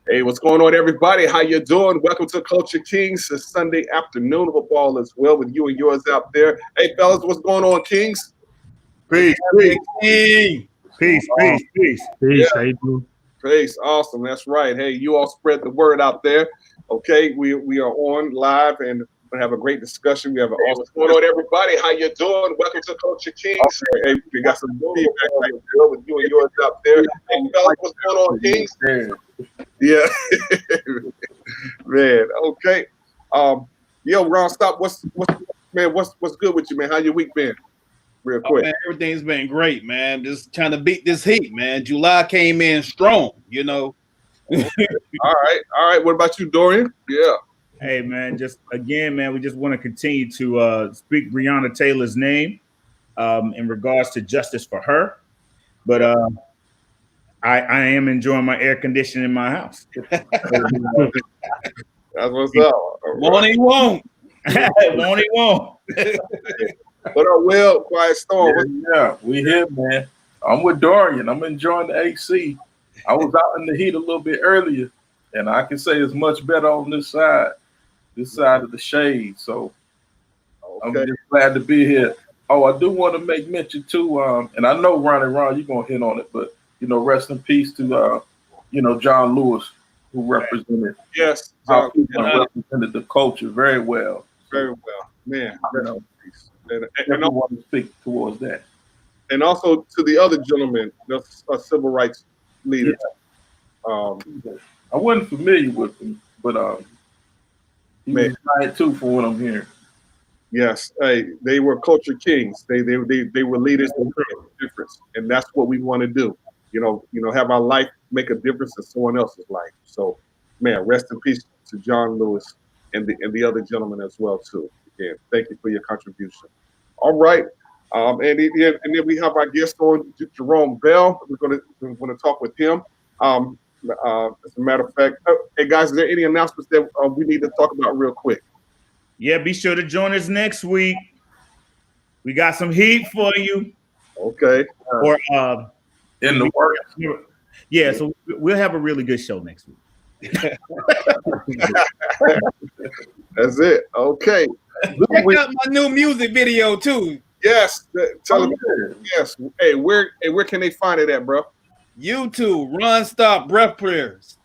Hey, what's going on, everybody? How you doing? Welcome to Culture Kings. It's Sunday afternoon football as well with you and yours out there. Hey, fellas, what's going on, Kings? Peace, peace, peace. Yeah, Peace. How you doing? peace. Awesome. That's right. Hey, you all spread the word out there. Okay, we are on live and we're gonna have a great discussion. We have an awesome. What's going on, everybody? How you doing? Welcome to Culture Kings. Hey, we got some feedback right there with you and yours out there. Hey, fellas, what's going on, Kings? Yeah, man. Okay. Yo, Ron, stop. What's good with you, man? How your week been? Real Oh, quick. man, everything's been great, man. Just trying to beat this heat, man. July came in strong. Okay. All right. What about you, Dorian? Yeah. Hey, man, just again, man, we just want to continue to speak Breonna Taylor's name in regards to justice for her. But I am enjoying my air conditioning in my house. That's what's up. Won't he won't. Won't he won't. What up, Will? Quiet Storm. Yeah, we here, man. I'm with Dorian. I'm enjoying the AC. I was out in the heat a little bit earlier, and I can say it's much better on this side of the shade. So I'm just glad to be here. Oh, I do want to make mention too, and I know Ron, you're gonna hit on it, but rest in peace to John Lewis, who represented represented the culture very well. Very well, man. And I want to speak towards that. And also to the other gentleman, the civil rights leader. I wasn't familiar with him, but he was excited too for what I'm hearing. Yes, hey, they were culture kings. They were leaders that made a difference, and that's what we want to do. Have our life make a difference in someone else's life. So, man, rest in peace to John Lewis and the other gentleman as well too. Again, thank you for your contribution. All right, and then we have our guest on, Jarome Bell. We're going to talk with him. As a matter of fact, hey guys, is there any announcements that we need to talk about real quick? Yeah, be sure to join us next week. We got some heat for you. Okay. Or in the work. Yeah, so we'll have a really good show next week. That's it. Okay. Check out my new music video too. Yes. Tell them. Yes. Hey, where can they find it at, bro? YouTube, Ron Stop Breath Prayers.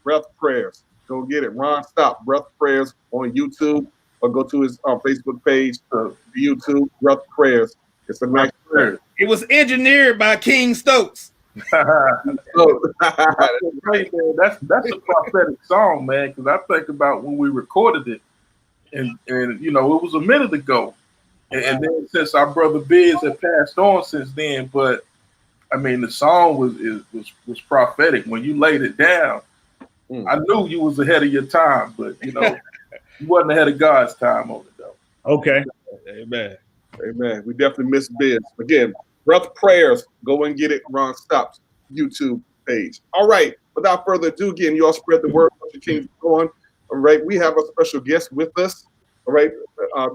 Breath Prayers. Go get it. Ron Stop Breath Prayers on YouTube, or go to his Facebook page, YouTube Breath Prayers. It's a nice prayer. It was engineered by King Stokes. That's a prophetic song, man. Because I think about when we recorded it, and it was a minute ago, and then since our brother Biz had passed on since then, but I mean the song was prophetic. When you laid it down, I knew you was ahead of your time, but you wasn't ahead of God's time on it though. Okay. Amen. We definitely miss Biz. Again, Breath Prayers. Go and get it. Ron Stop's YouTube page. All right. Without further ado, again, you all spread the word. Kings on. All right. We have a special guest with us. All right.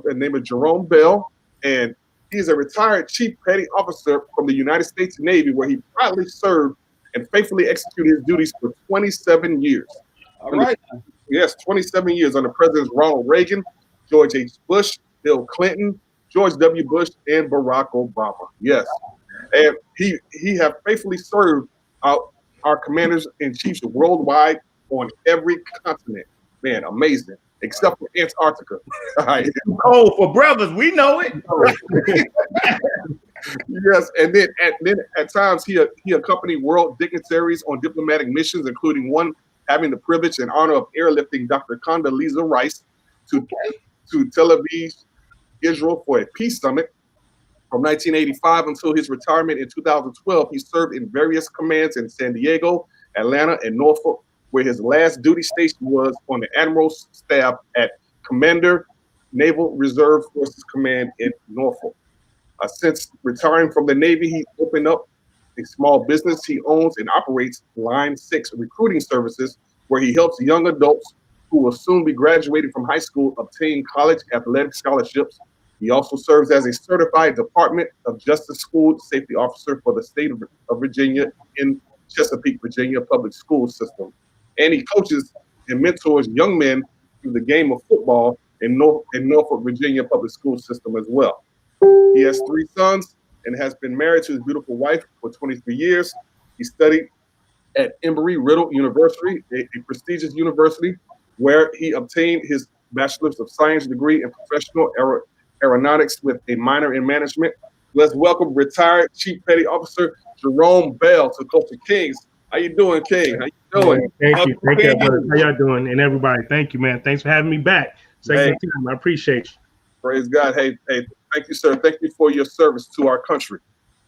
The name is Jarome Bell, and he's a retired Chief Petty Officer from the United States Navy, where he proudly served and faithfully executed his duties for 27 years. All right. Yes, 27 years under Presidents Ronald Reagan, George H. Bush, Bill Clinton, George W. Bush, and Barack Obama. Yes. And he have faithfully served our commanders and chiefs worldwide on every continent. Man, amazing. Except for Antarctica. Oh, for brothers, we know it. Yes, and then at times he accompanied world dignitaries on diplomatic missions, including one having the privilege and honor of airlifting Dr. Condoleezza Rice to Tel Aviv, Israel, for a peace summit. From 1985 until his retirement in 2012, he served in various commands in San Diego, Atlanta, and Norfolk, where his last duty station was on the Admiral's staff at Commander, Naval Reserve Forces Command in Norfolk. Since retiring from the Navy, he opened up a small business he owns and operates, Line 6 Recruiting Services, where he helps young adults who will soon be graduating from high school obtain college athletic scholarships. He also serves as a certified Department of Justice School Safety Officer for the state of Virginia in Chesapeake, Virginia public school system. and he coaches and mentors young men through the game of football in Norfolk, Virginia public school system as well. He has 3 sons and has been married to his beautiful wife for 23 years. He studied at Embry-Riddle University, a prestigious university, where he obtained his Bachelor's of Science degree in professional aeronautics with a minor in management. Let's welcome retired Chief Petty Officer Jarome Bell to Culture Kings. How you doing, King? How you doing? Thank you, brother. How y'all doing? And everybody, thank you, man. Thanks for having me back. Second time, I appreciate you. Praise God. Hey, thank you, sir. Thank you for your service to our country.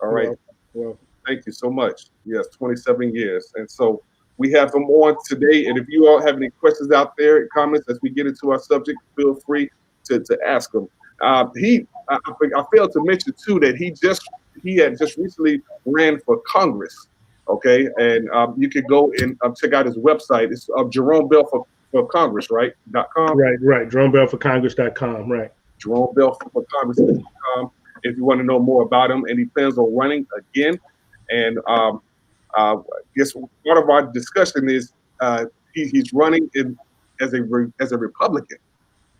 All right. Well, thank you so much. Yes, 27 years. And so we have him on today. And if you all have any questions out there, comments as we get into our subject, feel free to ask them. I failed to mention too that he had just recently ran for Congress. Okay, and you could go and check out his website. It's Jarome Bell for Congress, right? .com. Right. JaromeBellForCongress.com. Right. Jarome Bell for Congress.com. If you want to know more about him, and he plans on running again. And I guess part of our discussion is he's running as a Republican.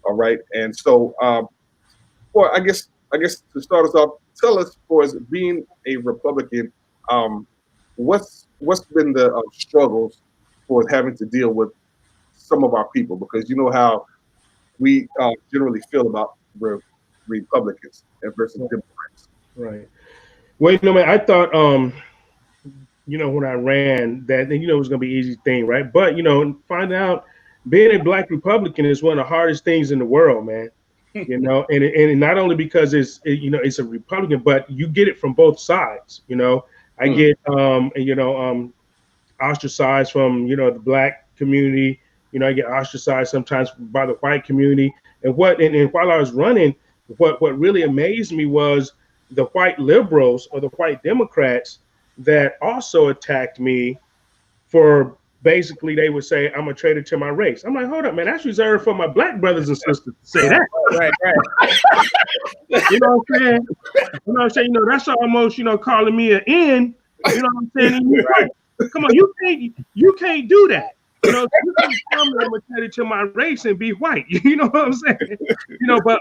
All right, and so well, I guess to start us off, tell us, for as being a Republican, what's been the struggles for having to deal with some of our people, because you know how we generally feel about Republicans versus Democrats. Right. Well, man, I thought when I ran that, it was going to be an easy thing, right? But find out being a Black Republican is one of the hardest things in the world, man. And not only because it's a Republican, but you get it from both sides. I get ostracized from the Black community. I get ostracized sometimes by the white community. And while I was running, what really amazed me was the white liberals or the white Democrats that also attacked me for basically, they would say I'm a traitor to my race. I'm like, hold up, man, that's reserved for my Black brothers and sisters to say that. Right. You know what I'm saying? That's almost calling me an N. You know what I'm saying? Come on, you can't do that. You can't tell me I'm a traitor to my race and be white. You know what I'm saying? But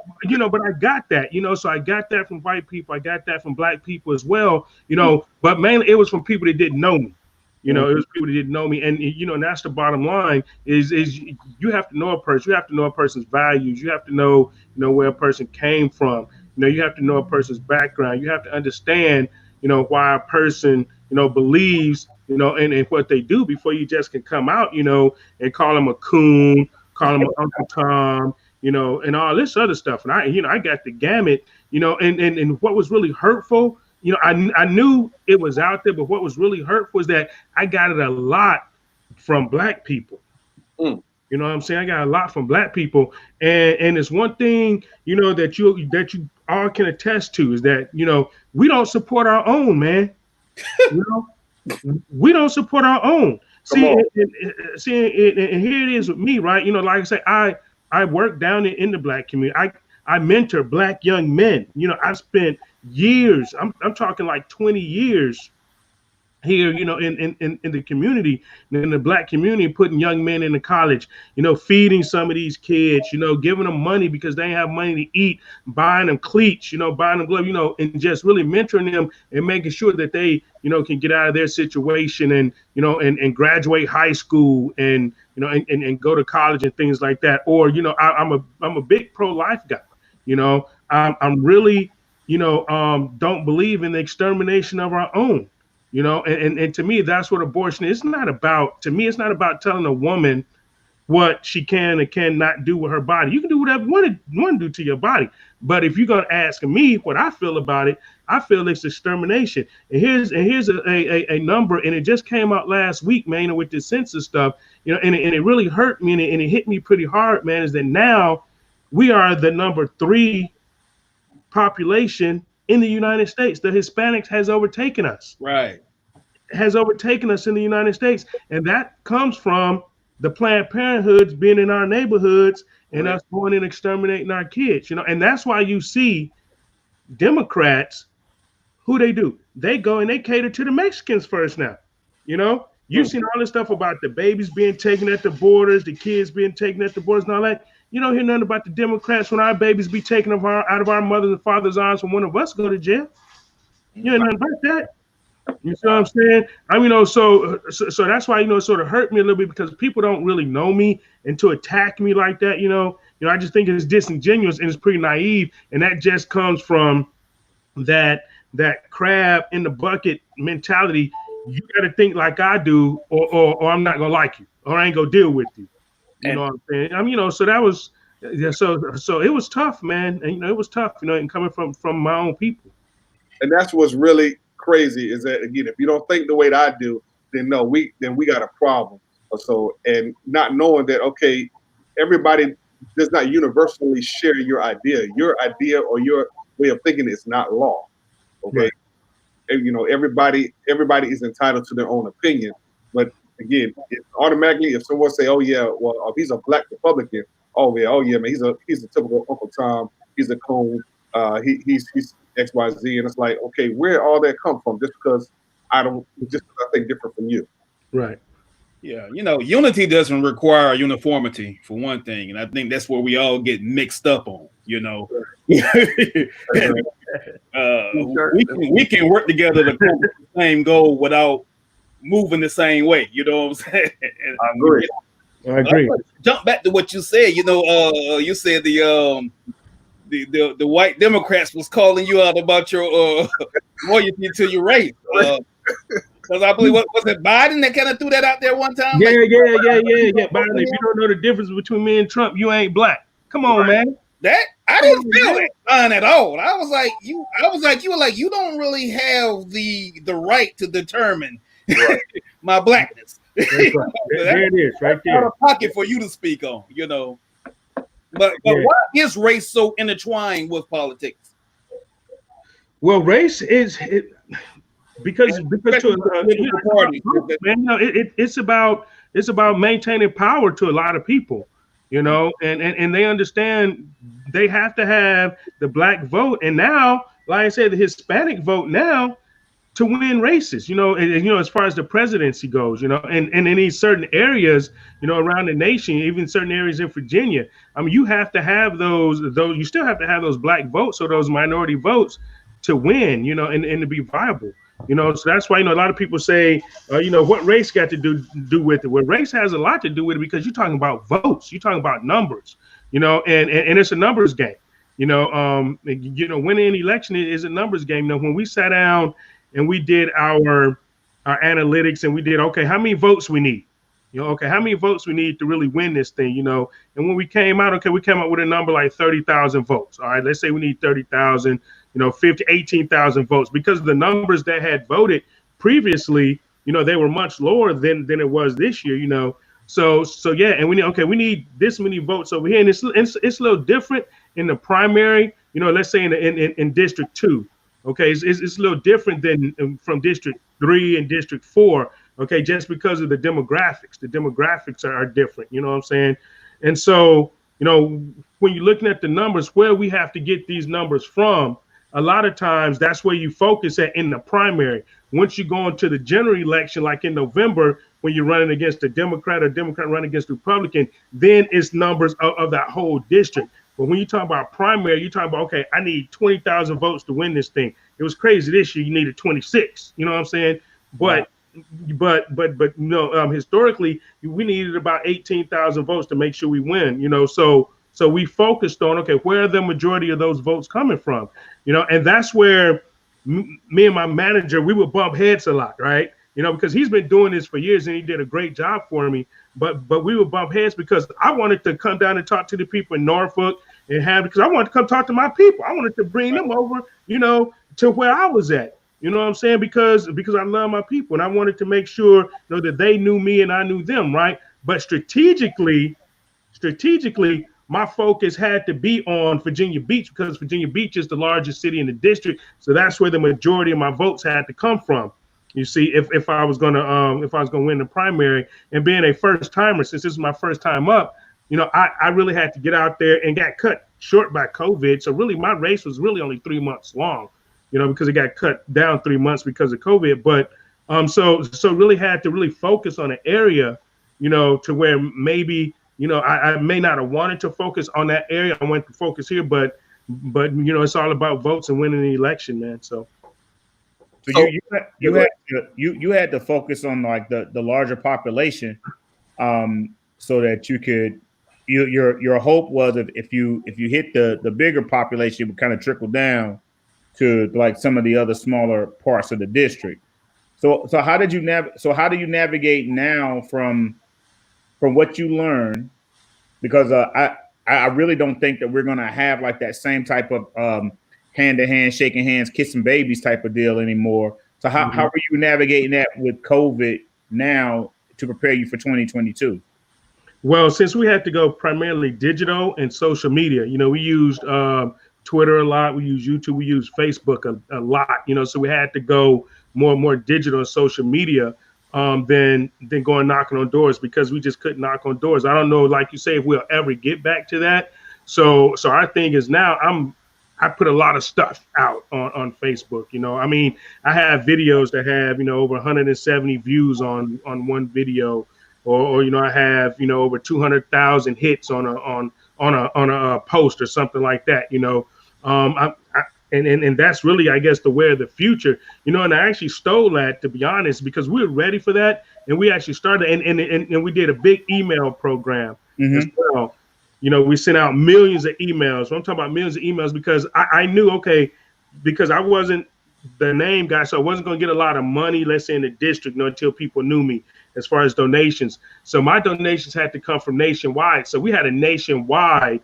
I got that. So I got that from white people. I got that from Black people as well. But mainly it was from people that didn't know me. It was people that didn't know me, and and that's the bottom line. Is you have to know a person. You have to know a person's values. You have to know where a person came from. You have to know a person's background. You have to understand why a person believes in what they do before you just can come out and call them a coon, call them an Uncle Tom, and all this other stuff. And I got the gamut, and what was really hurtful. I knew it was out there, but what was really hurtful is that I got it a lot from Black people. You know what I'm saying? I got a lot from Black people, and it's one thing that you all can attest to is that we don't support our own, man. We don't support our own. See, and here it is with me, right? Like I say, I work down in the Black community. I mentor Black young men. I've spent years. I'm talking like 20 years here, in the community, in the Black community, putting young men into college, feeding some of these kids, giving them money because they ain't have money to eat, buying them cleats, buying them gloves, and just really mentoring them and making sure that they, can get out of their situation and, and graduate high school and, and go to college and things like that. Or, I'm a big pro-life guy. I'm really, don't believe in the extermination of our own. And to me, that's what abortion is. It's not about telling a woman what she can and cannot do with her body. You can do whatever you want to do to your body. But if you're going to ask me what I feel about it, I feel it's extermination. And here's a number, and it just came out last week, man, with the census stuff, and it really hurt me, and it hit me pretty hard, man, is that now we are the number 3 population in the United States. The Hispanics has overtaken us. Right. Has overtaken us in the United States. And that comes from the Planned Parenthoods being in our neighborhoods and us going and exterminating our kids. And that's why you see Democrats, who they do. They go and they cater to the Mexicans first now. You've seen all this stuff about the babies being taken at the borders, the kids being taken at the borders and all that. You don't hear nothing about the Democrats when our babies be taken out of our mothers and fathers' arms when one of us go to jail. You know nothing about that. You see what I'm saying? I mean, so that's why, it sort of hurt me a little bit because people don't really know me, and to attack me like that, I just think it's disingenuous and it's pretty naive, and that just comes from that crab in the bucket mentality. You got to think like I do, or I'm not gonna like you, or I ain't gonna deal with you. You know what I'm saying? I mean, so that was, so it was tough, man, and it was tough, and coming from my own people. And that's what's really crazy is that, again, if you don't think the way that I do, then we got a problem. So, and not knowing that, okay, everybody does not universally share your idea or your way of thinking is not law. Okay. Right. And, everybody is entitled to their own opinion. But again, automatically, if someone say, oh yeah, well, if he's a black Republican, oh yeah, man, he's a typical Uncle Tom, he's a coon, he's X, Y, Z, and it's like, okay, where all that come from? Just because I think different from you. Right. Yeah, unity doesn't require uniformity for one thing, and I think that's where we all get mixed up on. We can work together to accomplish the same goal without moving the same way. You know what I'm saying? I agree. Jump back to what you said. You said the white Democrats was calling you out about your loyalty to your race. Because I believe, was it Biden that kind of threw that out there one time? Yeah. Biden, if you don't know the difference between me and Trump, you ain't black. Come on, man. That I didn't feel it at all. I was like, you were like, you don't really have the right to determine my blackness. That's right. There it is, right there. Out of pocket for you to speak on, But why is race so intertwined with politics? Well, race is because to party, man, it's about maintaining power to a lot of people, and they understand they have to have the black vote, and now, like I said, the Hispanic vote now to win races, as far as the presidency goes, and in these certain areas, around the nation, even certain areas in Virginia, I mean, you have to have those, you still have to have those black votes, so those minority votes to win, and to be viable, so that's why, a lot of people say, what race got to do with it? Well, race has a lot to do with it because you're talking about votes, you're talking about numbers, and it's a numbers game, winning an election is a numbers game. When we sat down and we did our analytics and we did, okay, how many votes we need? How many votes we need to really win this thing, and when we came out, we came up with a number like 30,000 votes. All right, let's say we need 30,000, 18,000 votes because the numbers that had voted previously, they were much lower than it was this year, So yeah, and we need this many votes over here, and it's a little different in the primary, let's say in District 2. Okay, it's a little different than from District 3 and District 4. Okay, just because of the demographics. The demographics are different. You know what I'm saying? And so, when you're looking at the numbers, where we have to get these numbers from, a lot of times that's where you focus at in the primary. Once you go into the general election, like in November, when you're running against a Democrat or Democrat running against a Republican, then it's numbers of that whole district. But when you talk about primary, you're talking about, okay, I need 20,000 votes to win this thing. It was crazy this year. You needed 26. You know what I'm saying? But historically, we needed about 18,000 votes to make sure we win. So we focused on, okay, where are the majority of those votes coming from? And that's where me and my manager, we would bump heads a lot, right? Because he's been doing this for years and he did a great job for me. But we would bump heads because I wanted to come down and talk to the people in Norfolk because I wanted to come talk to my people. I wanted to bring them over, to where I was at. You know what I'm saying? Because I love my people and I wanted to make sure that they knew me and I knew them, right? But strategically, my focus had to be on Virginia Beach because Virginia Beach is the largest city in the district. So that's where the majority of my votes had to come from. You see, if I was gonna win the primary, and being a first timer, since this is my first time up, I really had to get out there and got cut short by COVID. So really, my race was really only 3 months long, because it got cut down 3 months because of COVID. But So really had to really focus on an area, to where maybe, I may not have wanted to focus on that area. I went to focus here, but it's all about votes and winning the election, man. So you had to focus on like the larger population, so that you could. Your hope was if you hit the bigger population, it would kind of trickle down to like some of the other smaller parts of the district. So how do you navigate now from what you learned? Because I really don't think that we're gonna have like that same type of hand to hand, shaking hands, kissing babies type of deal anymore. So how are you navigating that with COVID now to prepare you for 2022? Well, since we had to go primarily digital and social media, we used Twitter a lot, we used YouTube, we used Facebook a lot, so we had to go more and more digital and social media than going knocking on doors, because we just couldn't knock on doors. I don't know, like you say, if we'll ever get back to that. So our thing is now I put a lot of stuff out on Facebook. I mean, I have videos that have, over 170 views on one video. Or I have over 200,000 hits on a post or something like that. And that's really, I guess, the way of the future. And I actually stole that, to be honest, because we were ready for that, and we actually started and we did a big email program as well. We sent out millions of emails. So I'm talking about millions of emails because I knew, okay, because I wasn't the name guy, so I wasn't going to get a lot of money, let's say in the district, until people knew me as far as donations. So my donations had to come from nationwide. So we had a nationwide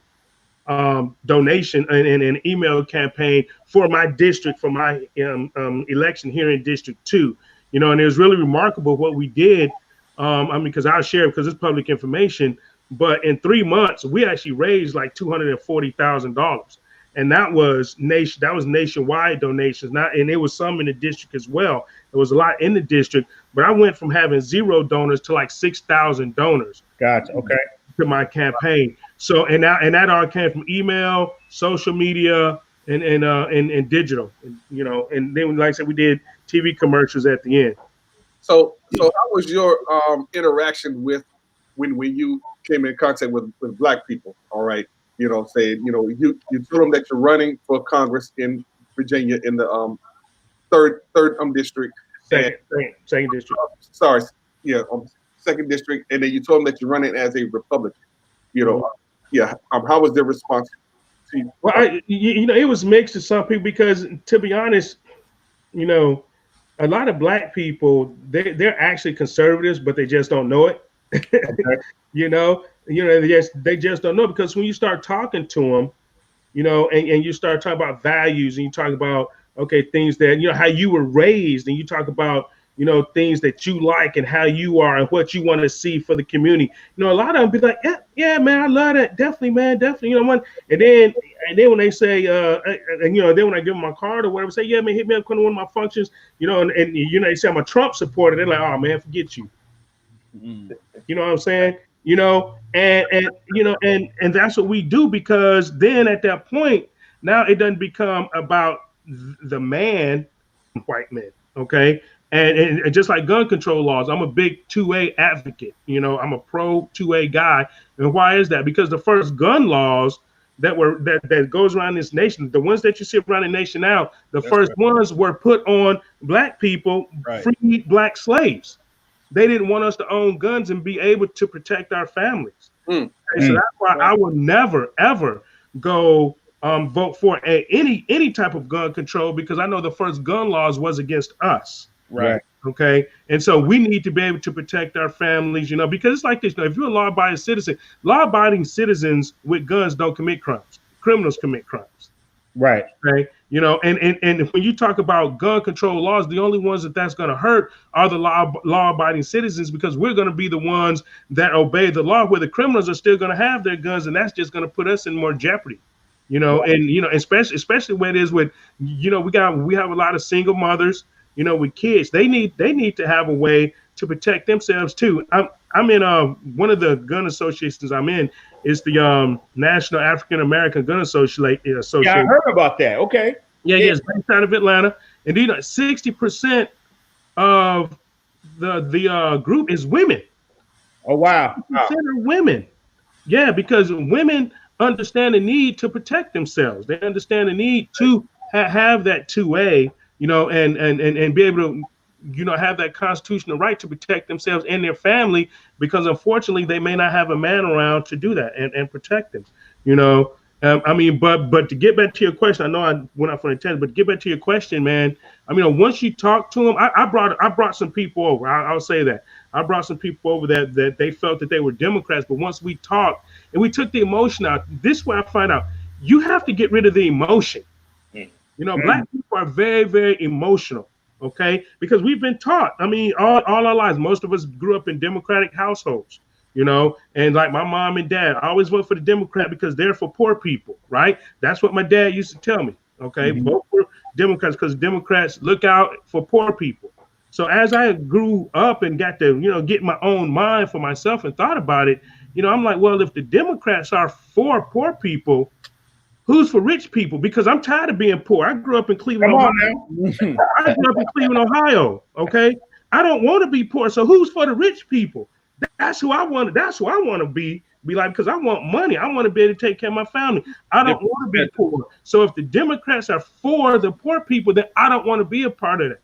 donation and an email campaign for my district, for my election here in District 2. And it was really remarkable what we did. Because I'll share it because it's public information. But in 3 months, we actually raised like $240,000. And that was nationwide donations. And there was some in the district as well. There was a lot in the district, but I went from having 0 donors to like 6,000 donors. Gotcha. Okay. To my campaign. So and that all came from email, social media, and digital. And then, like I said, we did TV commercials at the end. So how was your interaction with when you came in contact with Black people? All right. You told them that you're running for Congress in Virginia in the third district. Second district. Sorry, yeah, second district, and then you told them that you're running as a Republican. How was their response to you? Well, it was mixed to some people because, to be honest, a lot of Black people they're actually conservatives, but they just don't know it. Okay. They just don't know, because when you start talking to them, and you start talking about values, and you talk about, okay, things that, how you were raised, and you talk about, things that you like and how you are and what you want to see for the community. A lot of them be like, yeah, man, I love that. Definitely, man, definitely. And then when they say, then when I give them my card or whatever, say, yeah, man, hit me up to one of my functions, and they say I'm a Trump supporter. They're like, oh man, forget you. You know what I'm saying? And that's what we do, because then at that point, now it doesn't become about the man, white men, okay? And just like gun control laws, I'm a big 2A advocate. I'm a pro 2A guy. And why is that? Because the first gun laws that goes around this nation, the ones that you see around the nation now, That's first right. ones were put on Black people, right. Freed Black slaves. They didn't want us to own guns and be able to protect our families. So that's why I will never, ever go vote for any type of gun control, because I know the first gun laws was against us. Right. Okay. And so we need to be able to protect our families, because it's like this. If you're a law-abiding citizen, law-abiding citizens with guns don't commit crimes. Criminals commit crimes. Right. Okay. And when you talk about gun control laws, the only ones that's going to hurt are the law-abiding citizens, because we're going to be the ones that obey the law, where the criminals are still going to have their guns, and that's just going to put us in more jeopardy. Right. And especially when it is with, we have a lot of single mothers, with kids. They need to have a way to protect themselves too. I'm in one of the gun associations I'm in is the National African American Gun Association. Yeah, I heard about that. Okay. Yeah, it's based out of Atlanta, and 60% of the group is women. Oh wow. Consider women. Yeah, because women understand the need to protect themselves. They understand the need to have that 2A, and be able to, have that constitutional right to protect themselves and their family, because unfortunately they may not have a man around to do that and protect them. You know, I mean, but to get back to your question, I know I went off on a tangent, but to get back to your question, man, I mean, once you talk to them, I brought some people over. I'll say that. I brought some people over that they felt that they were Democrats, but once we talked and we took the emotion out, this is where I find out you have to get rid of the emotion. Black people are very, very emotional, okay? Because we've been taught, I mean, all our lives, most of us grew up in Democratic households, and like my mom and dad, I always vote for the Democrat because they're for poor people, right? That's what my dad used to tell me, okay? Vote for Democrats because Democrats look out for poor people. So as I grew up and got to, get my own mind for myself and thought about it, I'm like, well, if the Democrats are for poor people, who's for rich people? Because I'm tired of being poor. I grew up in Cleveland, Come Ohio. on now. I grew up in Cleveland, Ohio. Okay. I don't want to be poor. So who's for the rich people? That's who I want. That's who I want to be like, because I want money. I want to be able to take care of my family. I don't want to be poor. So if the Democrats are for the poor people, then I don't want to be a part of that.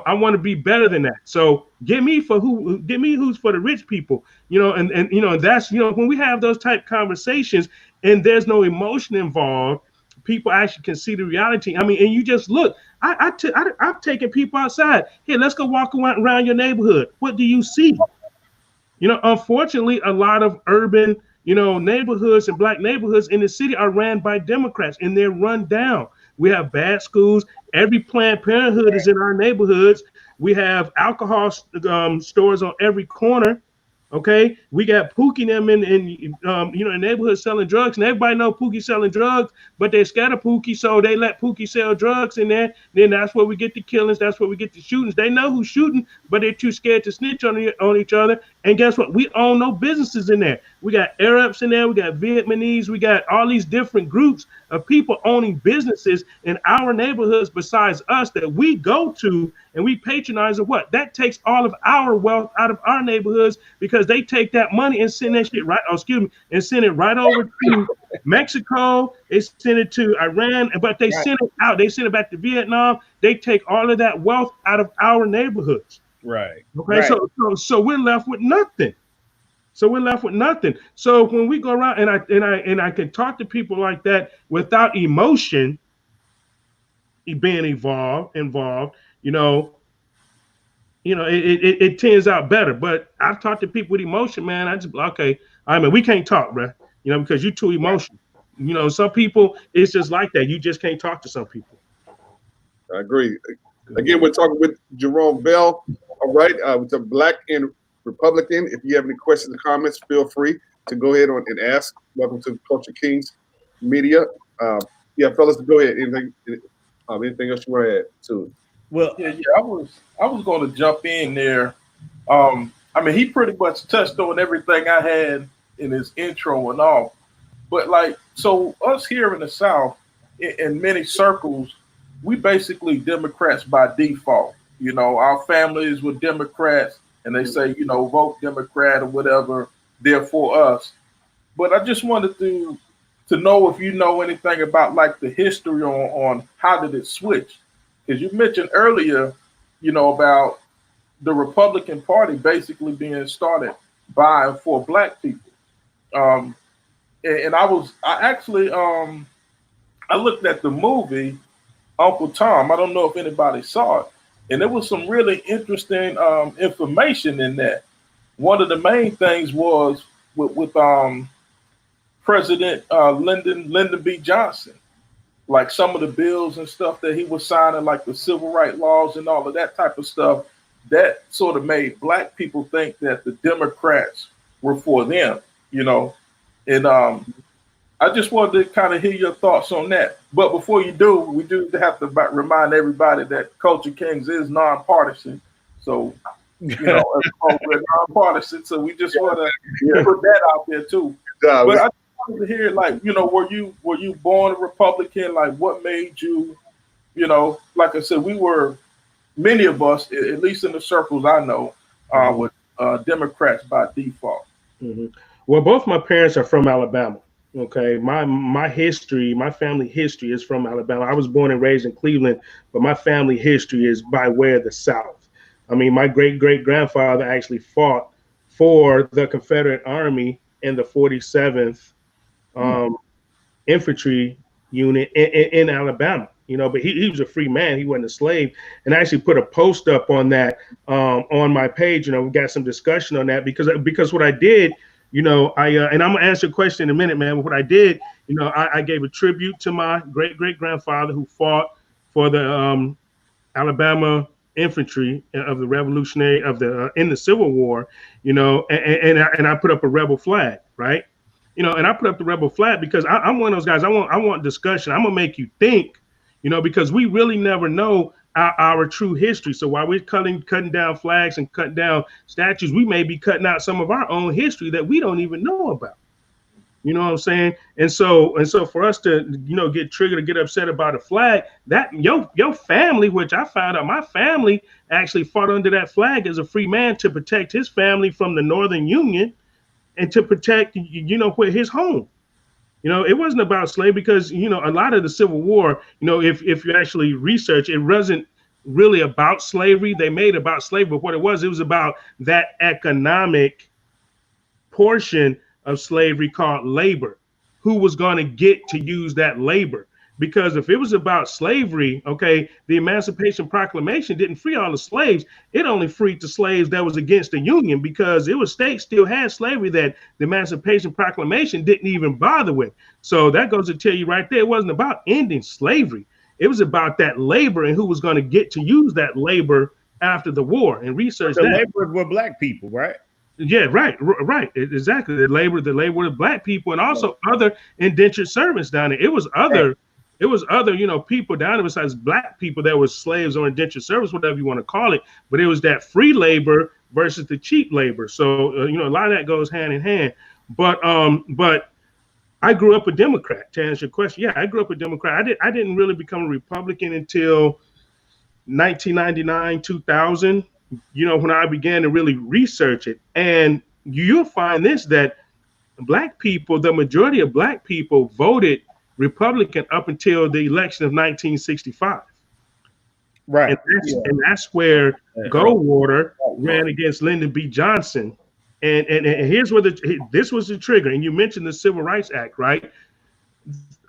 I want to be better than that. So get me who's for the rich people, and that's, when we have those type conversations and there's no emotion involved, people actually can see the reality. I mean, and you just look, I've taken people outside. Here, let's go walk around your neighborhood. What do you see? Unfortunately, a lot of urban, neighborhoods and black neighborhoods in the city are ran by Democrats and they're run down. We have bad schools. Every Planned Parenthood is in our neighborhoods. We have alcohol stores on every corner. Okay, we got Pookie them in neighborhoods selling drugs, and everybody know Pookie selling drugs, but they scatter Pookie, so they let Pookie sell drugs in there. Then that's where we get the killings. That's where we get the shootings. They know who's shooting, but they're too scared to snitch on each other. And guess what? We own no businesses in there. We got Arabs in there. We got Vietnamese. We got all these different groups of people owning businesses in our neighborhoods besides us that we go to and we patronize. Or what? That takes all of our wealth out of our neighborhoods because they take that money and send that shit and send it right over to Mexico. They send it to Iran, but they send it out. They send it back to Vietnam. They take all of that wealth out of our neighborhoods. Right. Okay. Right. So we're left with nothing. So when we go around and I can talk to people like that without emotion being involved, it turns out better. But I've talked to people with emotion, man. We can't talk, bro. Because you're too emotional. Some people, it's just like that. You just can't talk to some people. I agree. Again, we're talking with Jarome Bell. All right, with the Black and Republican. If you have any questions or comments, feel free to go ahead and ask. Welcome to Culture Kings Media. Yeah, fellas, go ahead. Anything else you want to add to it? Well, yeah, I was going to jump in there. I mean, he pretty much touched on everything I had in his intro and all. But so us here in the South, in many circles, we basically Democrats by default. Our families were Democrats, and they say, vote Democrat or whatever. They're for us. But I just wanted to know if you know anything about the history on how did it switch. Because you mentioned earlier, about the Republican Party basically being started by and for Black people. And I looked at the movie Uncle Tom. I don't know if anybody saw it. And there was some really interesting information in that. One of the main things was with President Lyndon B. Johnson. Like some of the bills and stuff that he was signing, like the civil rights laws and all of that type of stuff, that sort of made Black people think that the Democrats were for them, And I just wanted to kind of hear your thoughts on that. But before you do, we do have to remind everybody that Culture Kings is nonpartisan. So, we're nonpartisan. So we just want to put that out there too. But I to hear, were you born a Republican? Like, what made you, like I said, we were many of us, at least in the circles I know, are with Democrats by default. Mm-hmm. Well, both my parents are from Alabama. Okay, my history, my family history is from Alabama. I was born and raised in Cleveland, but my family history is by way of the South. I mean, my great grandfather actually fought for the Confederate Army in the 47th infantry unit in Alabama. You know, but he was a free man. He wasn't a slave. And I actually put a post up on that on my page. You know, we got some discussion on that because what I did, you know, and I'm gonna answer a question in a minute, man. But what I did, you know, I gave a tribute to my great grandfather who fought for the Alabama infantry of the Revolutionary of the in the Civil War, you know, and I put up a rebel flag, right? You know, and I put up the rebel flag because I'm one of those guys. I want discussion. I'm gonna make you think, you know, because we really never know our true history. So while we're cutting down flags and cutting down statues, we may be cutting out some of our own history that we don't even know about. You know what I'm saying? And so for us to, you know, get triggered or get upset about a flag, that your family, which I found out my family actually fought under that flag as a free man to protect his family from the Northern Union and to protect, you know, where his home. You know, it wasn't about slavery because, you know, a lot of the Civil War, you know, if you actually research, it wasn't really about slavery. They made about slavery, but what it was about that economic portion of slavery called labor. Who was going to get to use that labor? Because if it was about slavery, okay, the Emancipation Proclamation didn't free all the slaves. It only freed the slaves that was against the Union because it was states still had slavery that the Emancipation Proclamation didn't even bother with. So that goes to tell you right there, it wasn't about ending slavery. It was about that labor and who was going to get to use that labor after the war and research the that. laborers were black people, right? Yeah, right, exactly. The labor of black people and also other indentured servants down there. It was other, you know, people down there besides black people that were slaves or indentured servants, whatever you want to call it. But it was that free labor versus the cheap labor. So you know, a lot of that goes hand in hand. But I grew up a Democrat. To answer your question, yeah, I grew up a Democrat. I didn't really become a Republican until 1999, 2000, you know, when I began to really research it. And you'll find this, that black people, the majority of black people voted Republican up until the election of 1965. Right. And that's where Goldwater ran against Lyndon B. Johnson. And here's where this was the trigger. And you mentioned the Civil Rights Act, right?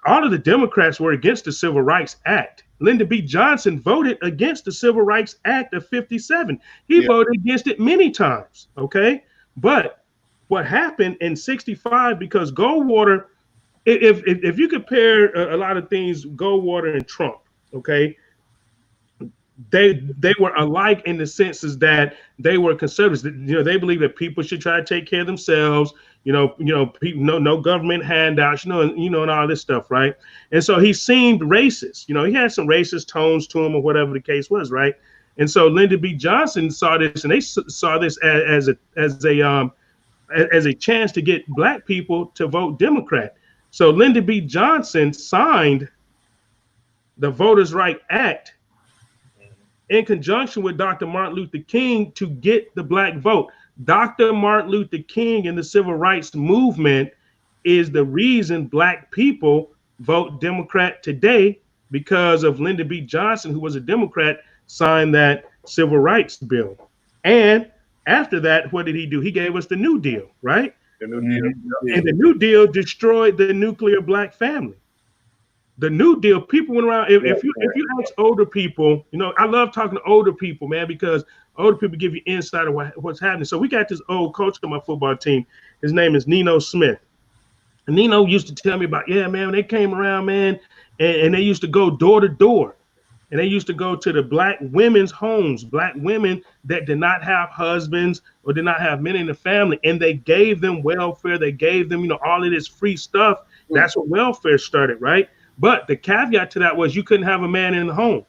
All of the Democrats were against the Civil Rights Act. Lyndon B. Johnson voted against the Civil Rights Act of 57. He voted against it many times, okay? But what happened in 65, because Goldwater, if you compare a lot of things, Goldwater and Trump, okay, they were alike in the senses that they were conservatives. You know, they believe that people should try to take care of themselves. You know, people, no government handouts. You know, and all this stuff, right? And so he seemed racist. You know, he had some racist tones to him, or whatever the case was, right? And so Lyndon B. Johnson saw this, and they saw this as a chance to get black people to vote Democrat. So Lyndon B. Johnson signed the Voters' Right Act in conjunction with Dr. Martin Luther King to get the black vote. Dr. Martin Luther King and the civil rights movement is the reason black people vote Democrat today, because of Lyndon B. Johnson, who was a Democrat, signed that civil rights bill. And after that, what did he do? He gave us the New Deal, right? The New Deal. And the New Deal destroyed the nuclear black family. The New Deal, people went around. If you ask older people, you know, I love talking to older people, man, because older people give you insight of what's happening. So we got this old coach on my football team. His name is Nino Smith. And Nino used to tell me about, yeah, man, when they came around, man, and they used to go door to door. And they used to go to the black women's homes, black women that did not have husbands or did not have men in the family. And they gave them welfare. They gave them, you know, all of this free stuff. That's what welfare started, right? But the caveat to that was you couldn't have a man in the home.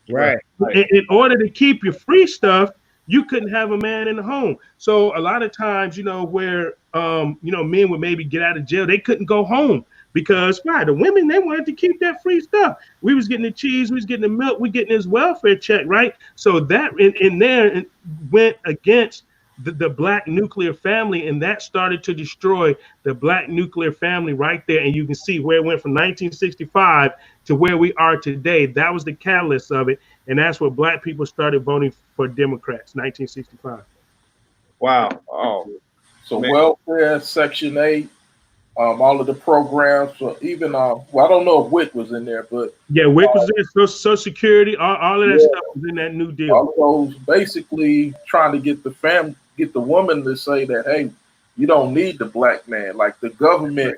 Right. In order to keep your free stuff, you couldn't have a man in the home. So a lot of times, you know, where, you know, men would maybe get out of jail, they couldn't go home because why? The women, they wanted to keep that free stuff. We was getting the cheese, we was getting the milk, we getting this welfare check, right? So that in there went against the black nuclear family, and that started to destroy the black nuclear family right there. And you can see where it went from 1965 to where we are today. That was the catalyst of it, and that's where black people started voting for Democrats, 1965. Wow. Oh, So man. welfare, Section 8, all of the programs, so even well, I don't know if WIC was in there, but yeah, WIC was there, Social Security, all of that stuff was in that New Deal. all those basically trying to get the woman to say that, hey, you don't need the black man. Like the government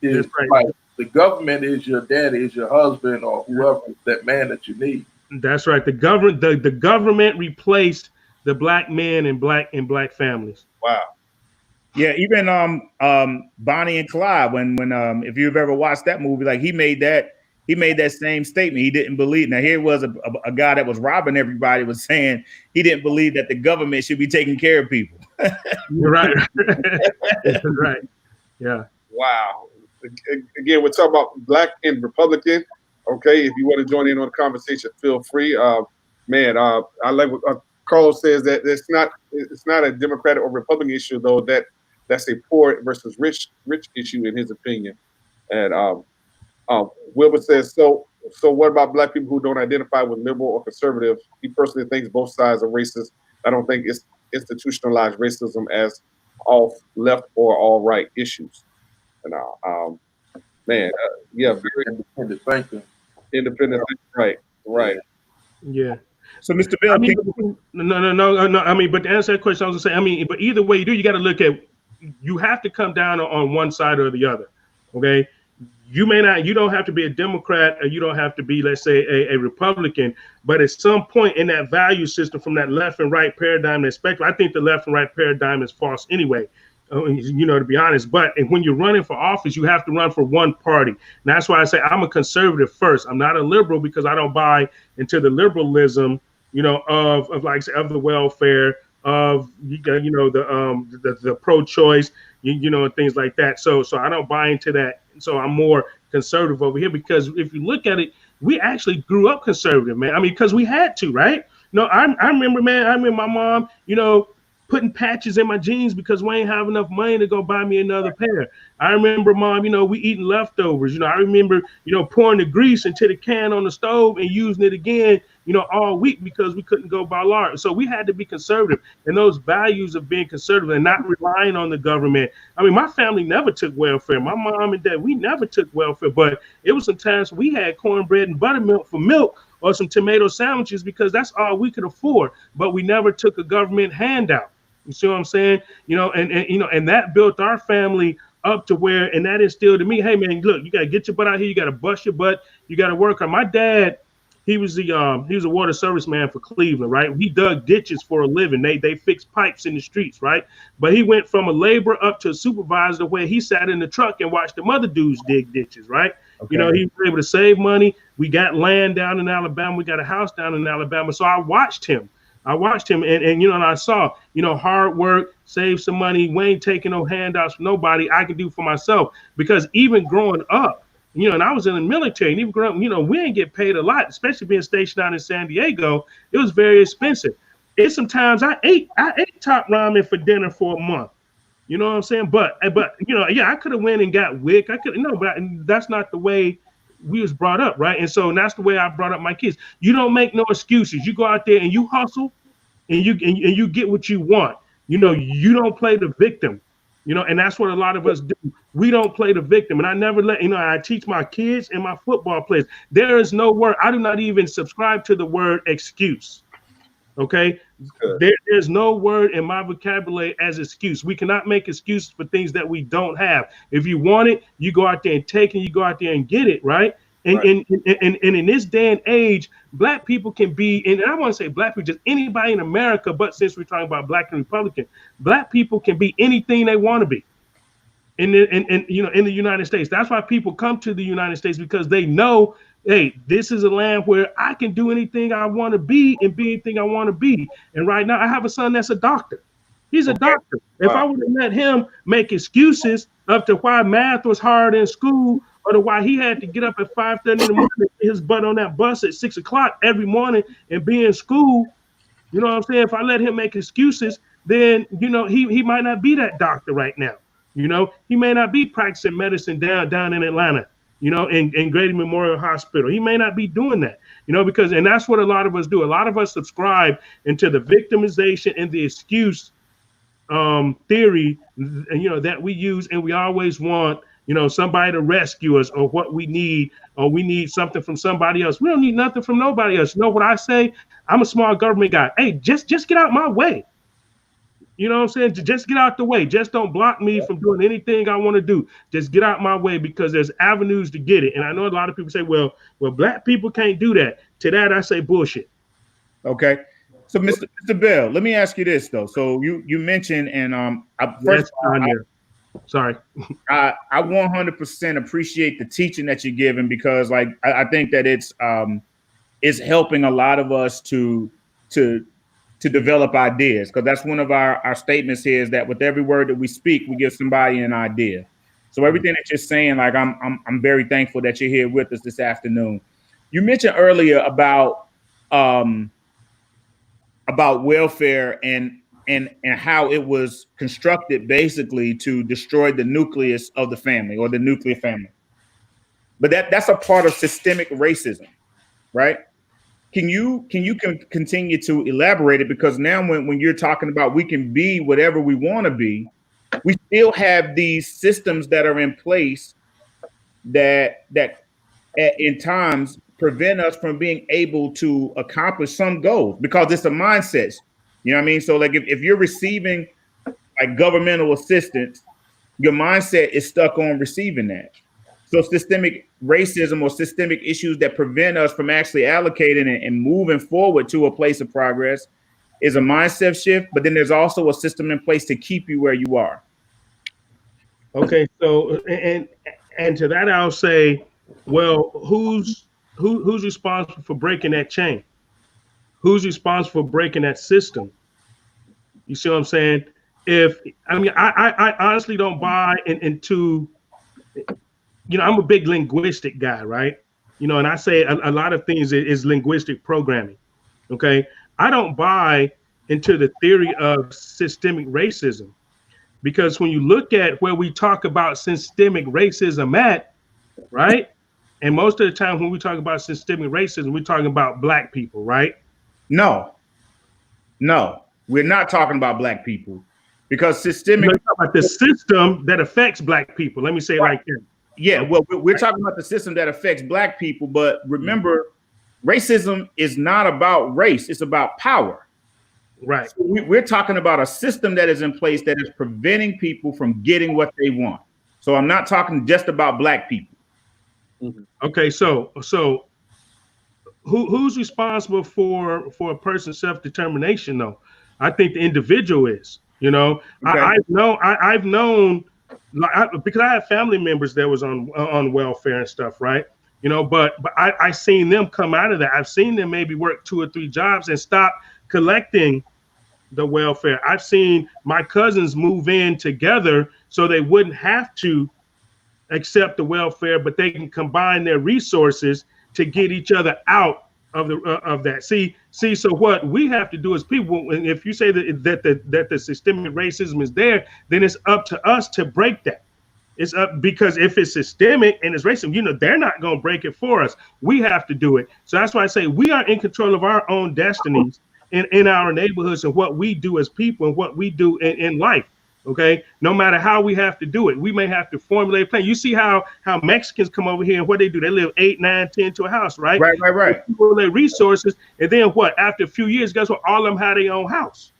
is like the government is your daddy, is your husband, or whoever that man that you need. That's right. The government replaced the black men and black families. Wow. Yeah, even Bonnie and Clyde, when if you've ever watched that movie, like he made that same statement. He didn't believe. Now here was a guy that was robbing everybody, was saying he didn't believe that the government should be taking care of people. You're right. Right. Yeah. Wow. Again, we're talking about black and Republican. Okay, if you want to join in on the conversation, feel free. Man, I like what Carlos says, that it's not a Democratic or Republican issue, though. That's a poor versus rich issue in his opinion. And Wilbur says, so what about black people who don't identify with liberal or conservative? He personally thinks both sides are racist. I don't think it's institutionalized racism as all left or all right issues. And man, yeah, very independent thinking. Right. Yeah. So, Mr. Bill, no. I mean, but to answer that question, I was gonna say, I mean, but either way you got to look at. You have to come down on one side or the other. Okay. You don't have to be a Democrat, or you don't have to be, let's say, a Republican, but at some point in that value system, from that left and right paradigm, that spectrum, I think the left and right paradigm is false anyway, to be honest. But when you're running for office, you have to run for one party. And that's why I say I'm a conservative first. I'm not a liberal, because I don't buy into the liberalism, of like of the welfare, of the pro-choice, and things like that. So I don't buy into that. So I'm more conservative over here, because if you look at it, we actually grew up conservative, man. I mean, because we had to, right? No, I remember, man. I remember my mom, putting patches in my jeans because we ain't have enough money to go buy me another pair. I remember, Mom, we eating leftovers. I remember, pouring the grease into the can on the stove and using it again, all week, because we couldn't go buy lard. So we had to be conservative, and those values of being conservative and not relying on the government. I mean, my family never took welfare. My mom and dad, we never took welfare, but it was sometimes we had cornbread and buttermilk for milk, or some tomato sandwiches, because that's all we could afford. But we never took a government handout. You see what I'm saying? And that built our family up to where, and that instilled in me, hey man, look, you gotta get your butt out here, you gotta bust your butt, you gotta work hard. My dad, he was a water service man for Cleveland, right? He dug ditches for a living. They fixed pipes in the streets, right? But he went from a laborer up to a supervisor, where he sat in the truck and watched them other dudes dig ditches, right? Okay. He was able to save money. We got land down in Alabama. We got a house down in Alabama. So I watched him, and I saw, hard work, save some money. We ain't taking no handouts from nobody. I can do for myself, because even growing up, and I was in the military, and even growing up, we ain't get paid a lot, especially being stationed out in San Diego. It was very expensive. It's sometimes I ate top ramen for dinner for a month. You know what I'm saying? But I could have went and got WIC. But that's not the way we was brought up, right? And so that's the way I brought up my kids. You don't make no excuses. You go out there and you hustle, and you get what you want. You don't play the victim. And that's what a lot of us do. We don't play the victim. And I never I teach my kids and my football players, there is no word. I do not even subscribe to the word excuse. Okay. There's no word in my vocabulary as excuse. We cannot make excuses for things that we don't have. If you want it, you go out there and take it, you go out there and get it, right? And in this day and age, black people can be, and I want to say black people, just anybody in America, but since we're talking about black and Republican, black people can be anything they want to be in the United States. That's why people come to the United States, because they know, hey, this is a land where I can do anything I want to be and be anything I want to be. And right now I have a son that's a doctor. He's a doctor. If I would have let him make excuses up to why math was hard in school, or to why he had to get up at 5:30 in the morning, get his butt on that bus at 6 o'clock every morning and be in school, you know what I'm saying? If I let him make excuses, then he might not be that doctor right now. He may not be practicing medicine down in Atlanta, in Grady Memorial Hospital. He may not be doing that, and that's what a lot of us do. A lot of us subscribe into the victimization and the excuse theory, that we use, and we always want, somebody to rescue us, or what we need, or we need something from somebody else. We don't need nothing from nobody else. You know what I say? I'm a small government guy. Hey, just get out my way. You know what I'm saying? Just get out the way. Just don't block me from doing anything I want to do. Just get out my way, because there's avenues to get it. And I know a lot of people say, well, black people can't do that. To that, I say bullshit. Okay. So, Mr. Bell, let me ask you this though. So you mentioned, and first, sorry, I 100% appreciate the teaching that you're giving, because like I think that it's helping a lot of us to develop ideas, because that's one of our statements here, is that with every word that we speak, we give somebody an idea. So everything that you're saying, like I'm very thankful that you're here with us this afternoon. You mentioned earlier about welfare and how it was constructed basically to destroy the nucleus of the family, or the nuclear family. But that's a part of systemic racism, right? Can you continue to elaborate it? Because now when you're talking about we can be whatever we want to be, we still have these systems that are in place that in times prevent us from being able to accomplish some goals, because it's a mindset. You know what I mean? So like if you're receiving like governmental assistance, your mindset is stuck on receiving that. So systemic racism, or systemic issues that prevent us from actually allocating and moving forward to a place of progress, is a mindset shift. But then there's also a system in place to keep you where you are. Okay, so and to that I'll say, well, who's responsible for breaking that chain? Who's responsible for breaking that system? You see what I'm saying? I honestly don't buy into, I'm a big linguistic guy, right? And I say a lot of things is linguistic programming. Okay, I don't buy into the theory of systemic racism, because when you look at where we talk about systemic racism at, right? And most of the time when we talk about systemic racism, we're talking about black people, right? No, we're not talking about black people, because systemic. We're talking about the system that affects black people. Let me say it like that. Yeah, well, we're talking about the system that affects black people, but remember, racism is not about race; it's about power. Right. So we're talking about a system that is in place that is preventing people from getting what they want. So I'm not talking just about black people. Okay, so who's responsible for a person's self-determination though? I think the individual is. Okay. I've known because I have family members that was on welfare and stuff, right? But I seen them come out of that. I've seen them maybe work 2 or 3 jobs and stop collecting the welfare. I've seen my cousins move in together so they wouldn't have to accept the welfare, but they can combine their resources to get each other out of that. See, so what we have to do as people, and if you say that the systemic racism is there, then it's up to us to break that. It's up, because if it's systemic and it's racism, they're not going to break it for us. We have to do it. So that's why I say we are in control of our own destinies in our neighborhoods, and what we do as people and what we do in life. Okay, no matter how we have to do it, we may have to formulate a plan. You see how Mexicans come over here and what they do? They live 8, 9, 10 to a house, right? Right. People their resources, and then what? After a few years, guess what? All of them have their own house.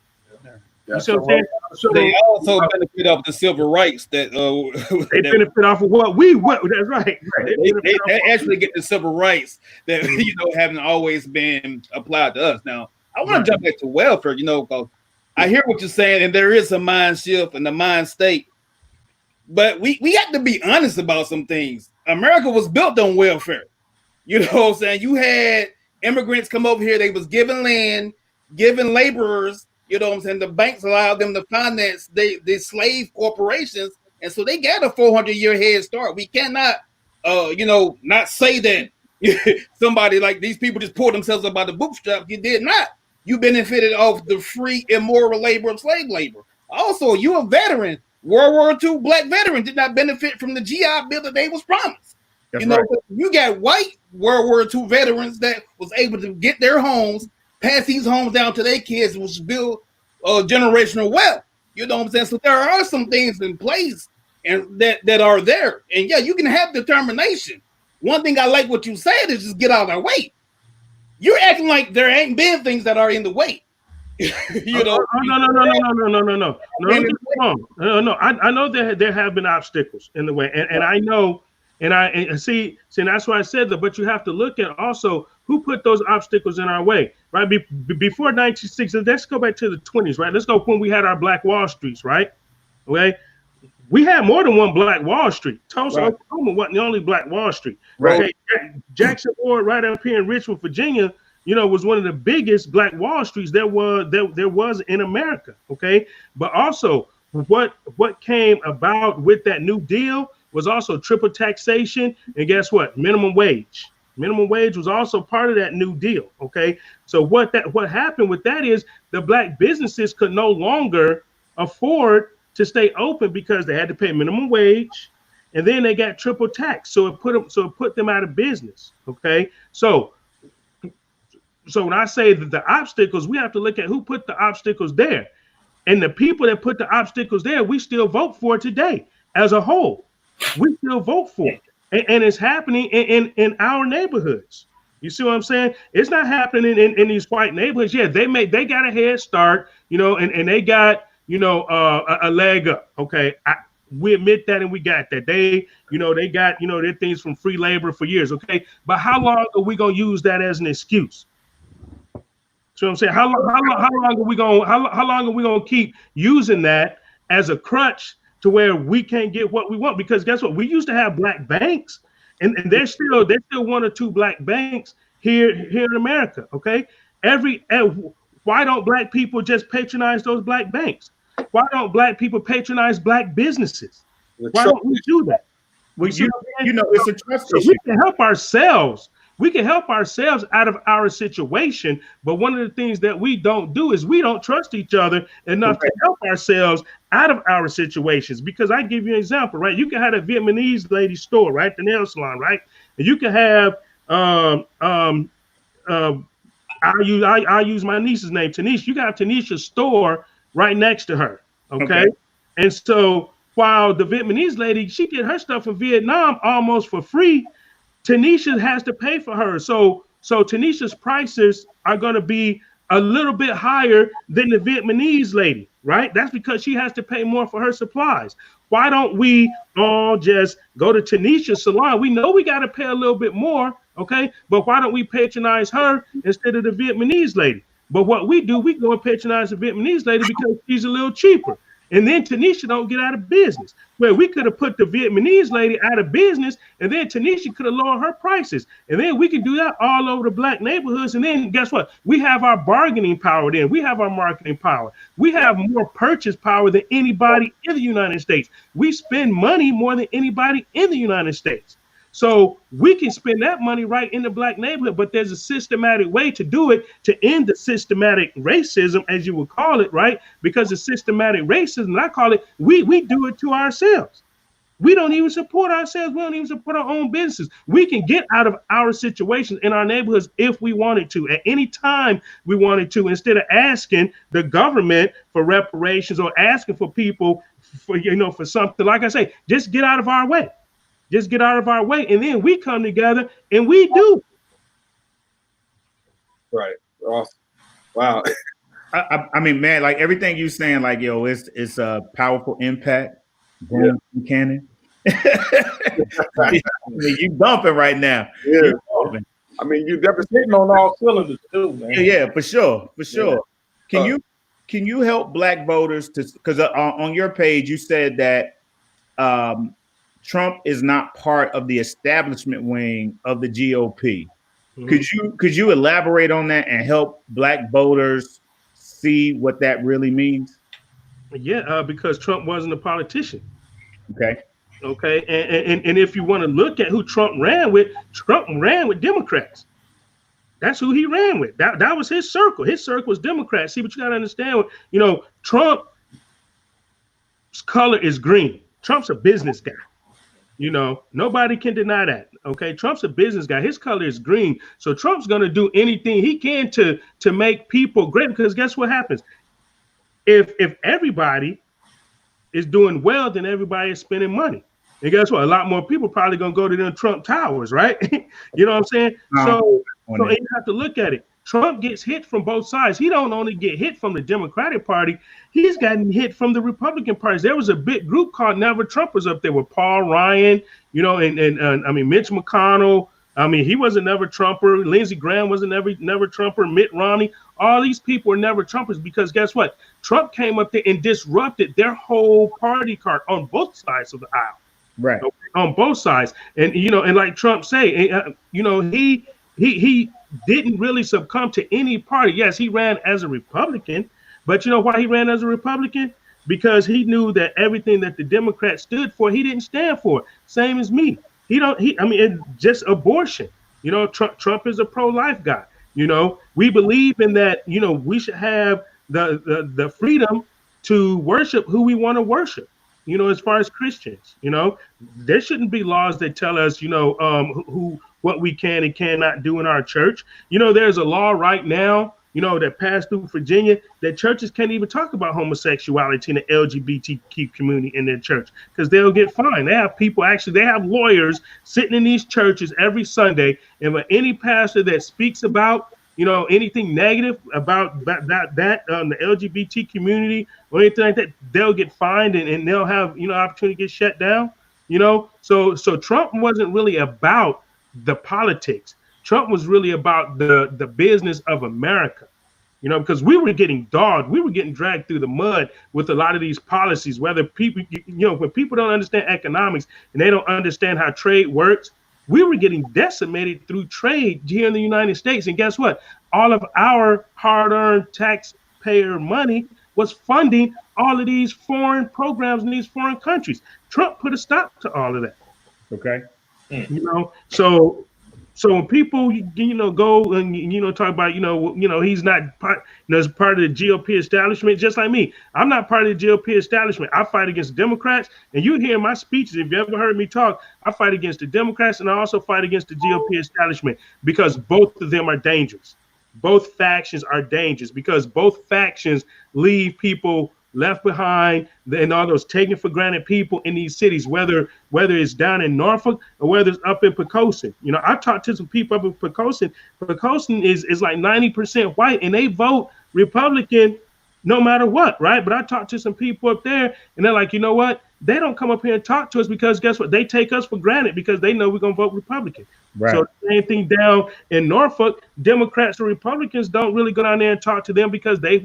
You see what I'm saying? So they also benefit off the civil rights that they benefit off of what. That's right. They actually get the civil rights that haven't always been applied to us. Now I want to jump back to welfare, because I hear what you're saying, and there is a mind shift and a mind state. But we have to be honest about some things. America was built on welfare. You know what I'm saying? You had immigrants come over here. They was given land, given laborers, You know what I'm saying? The banks allowed them to finance the slave corporations, and so they got a 400-year head start. We cannot, not say that somebody like these people just pulled themselves up by the bootstraps. You did not. You benefited off the free, immoral labor of slave labor. Also, you a veteran. World War II black veteran did not benefit from the GI Bill that they was promised. That's right. You got white World War II veterans that was able to get their homes, pass these homes down to their kids, which build generational wealth. You know what I'm saying? So there are some things in place and that are there. And yeah, you can have determination. One thing I like what you said is just get out of our way. You're acting like there ain't been things that are in the way. No. I know there have been obstacles in the way, and I know, and see, that's why I said that. But you have to look at also who put those obstacles in our way, right? Before 1960, let's go back to the 20s, right? Let's go when we had our Black Wall Streets, right? Okay. We had more than one Black Wall Street. Tulsa, Oklahoma wasn't the only Black Wall Street. Right. Okay. Jackson Ward, right up here in Richmond, Virginia, was one of the biggest Black Wall Streets there was in America. Okay. But also what came about with that New Deal was also triple taxation. And guess what? Minimum wage. Minimum wage was also part of that New Deal. Okay. So what happened with that is the Black businesses could no longer afford to stay open because they had to pay minimum wage, and then they got triple tax. So it put them out of business. Okay. So when I say that the obstacles, we have to look at who put the obstacles there. And the people that put the obstacles there, we still vote for today as a whole. We still vote for it. And it's happening in our neighborhoods. You see what I'm saying? It's not happening in these white neighborhoods. Yeah, they got a head start, and they got, a leg up. Okay. We admit that, and we got that. They got, their things from free labor for years. Okay. But how long are we going to use that as an excuse? So I'm saying, how long are we going to keep using that as a crutch to where we can't get what we want? Because guess what? We used to have Black banks, and there's still one or two Black banks here in America. Okay. Why don't Black people just patronize those Black banks? Why don't Black people patronize Black businesses? Why don't we do that? Well, it's a trust issue. We can help ourselves. We can help ourselves out of our situation, but one of the things that we don't do is we don't trust each other enough to help ourselves out of our situations. Because I give you an example, right? You can have a Vietnamese lady store, right? The nail salon, right? And you can have I'll use my niece's name, Tanisha. You got Tanisha's store right next to her. Okay. And so while the Vietnamese lady, she get her stuff from Vietnam almost for free, Tanisha has to pay for her. So Tanisha's prices are going to be a little bit higher than the Vietnamese lady, right? That's because she has to pay more for her supplies. Why don't we all just go to Tanisha's salon? We know we got to pay a little bit more, okay? But why don't we patronize her instead of the Vietnamese lady? But what we do, we go and patronize the Vietnamese lady because she's a little cheaper. And then Tanisha don't get out of business. Where we could have put the Vietnamese lady out of business, and then Tanisha could have lowered her prices. And then we can do that all over the Black neighborhoods. And then guess what? We have our bargaining power then. We have our marketing power. We have more purchase power than anybody in the United States. We spend money more than anybody in the United States. So we can spend that money right in the Black neighborhood, but there's a systematic way to do it to end the systematic racism, as you would call it, right? Because the systematic racism, I call it, we do it to ourselves. We don't even support ourselves. We don't even support our own businesses. We can get out of our situations in our neighborhoods if we wanted to, at any time we wanted to, instead of asking the government for reparations or asking for people for something. Like I say, just get out of our way. Just get out of our way, and then we come together and we do. Right. Awesome. Wow. I mean, man, like everything you saying, like, yo, it's a powerful impact. Yeah. Cannon. You bumping right now. Yeah. I mean, you definitely hitting on all cylinders too, man. Yeah, for sure. Yeah. Can you help Black voters because on your page you said that Trump is not part of the establishment wing of the GOP. Mm-hmm. Could you elaborate on that and help Black voters see what that really means? Yeah, because Trump wasn't a politician. Okay. Okay, and if you want to look at who Trump ran with Democrats. That's who he ran with. That was his circle. His circle was Democrats. See, but you got to understand, Trump's color is green. Trump's a business guy. Nobody can deny that. Okay, Trump's a business guy. His color is green. So Trump's going to do anything he can to make people great. Because guess what happens? If everybody is doing well, then everybody is spending money. And guess what? A lot more people probably going to go to them Trump towers, right? You know what I'm saying? So you have to look at it. Trump gets hit from both sides. He don't only get hit from the Democratic Party, he's gotten hit from the Republican parties. There was a big group called Never Trumpers up there with Paul Ryan, and I mean Mitch McConnell. I mean, he was a Never Trumper. Lindsey Graham was a Never Trumper. Mitt Romney. All these people are Never Trumpers because guess what? Trump came up there and disrupted their whole party card on both sides of the aisle. Right. On both sides. And, and like Trump say, he didn't really succumb to any party. Yes, he ran as a Republican, but you know why he ran as a Republican? Because he knew that everything that the Democrats stood for, he didn't stand for. Same as me. It's just abortion. Trump is a pro-life guy. We believe in that, we should have the freedom to worship who we want to worship. As far as Christians, there shouldn't be laws that tell us, what we can and cannot do in our church. There's a law right now, that passed through Virginia that churches can't even talk about homosexuality in the LGBTQ community in their church because they'll get fined. They have lawyers sitting in these churches every Sunday, and when any pastor that speaks about anything negative about that the LGBT community or anything like that, they'll get fined and they'll have opportunity to get shut down. So Trump wasn't really about the politics. Trump was really about the business of America. Because we were getting dogged, we were getting dragged through the mud with a lot of these policies. Whether people, when people don't understand economics and they don't understand how trade works, we were getting decimated through trade here in the United States. And guess what? All of our hard-earned taxpayer money was funding all of these foreign programs in these foreign countries. Trump put a stop to all of that. Okay. So when people go and talk about he's not part of the GOP establishment, just like me, I'm not part of the GOP establishment. I fight against Democrats, and you hear my speeches. If you ever heard me talk, I fight against the Democrats, and I also fight against the GOP establishment because both of them are dangerous. Both factions are dangerous because both factions leave people left behind and all those taken for granted people in these cities, whether it's down in Norfolk or whether it's up in Poquoson. I talked to some people up in Poquoson. Poquoson is like 90% white and they vote Republican no matter what, right? But I talked to some people up there and they're like, you know what? They don't come up here and talk to us because guess what? They take us for granted because they know we're going to vote Republican. Right. So the same thing down in Norfolk, Democrats or Republicans don't really go down there and talk to them because they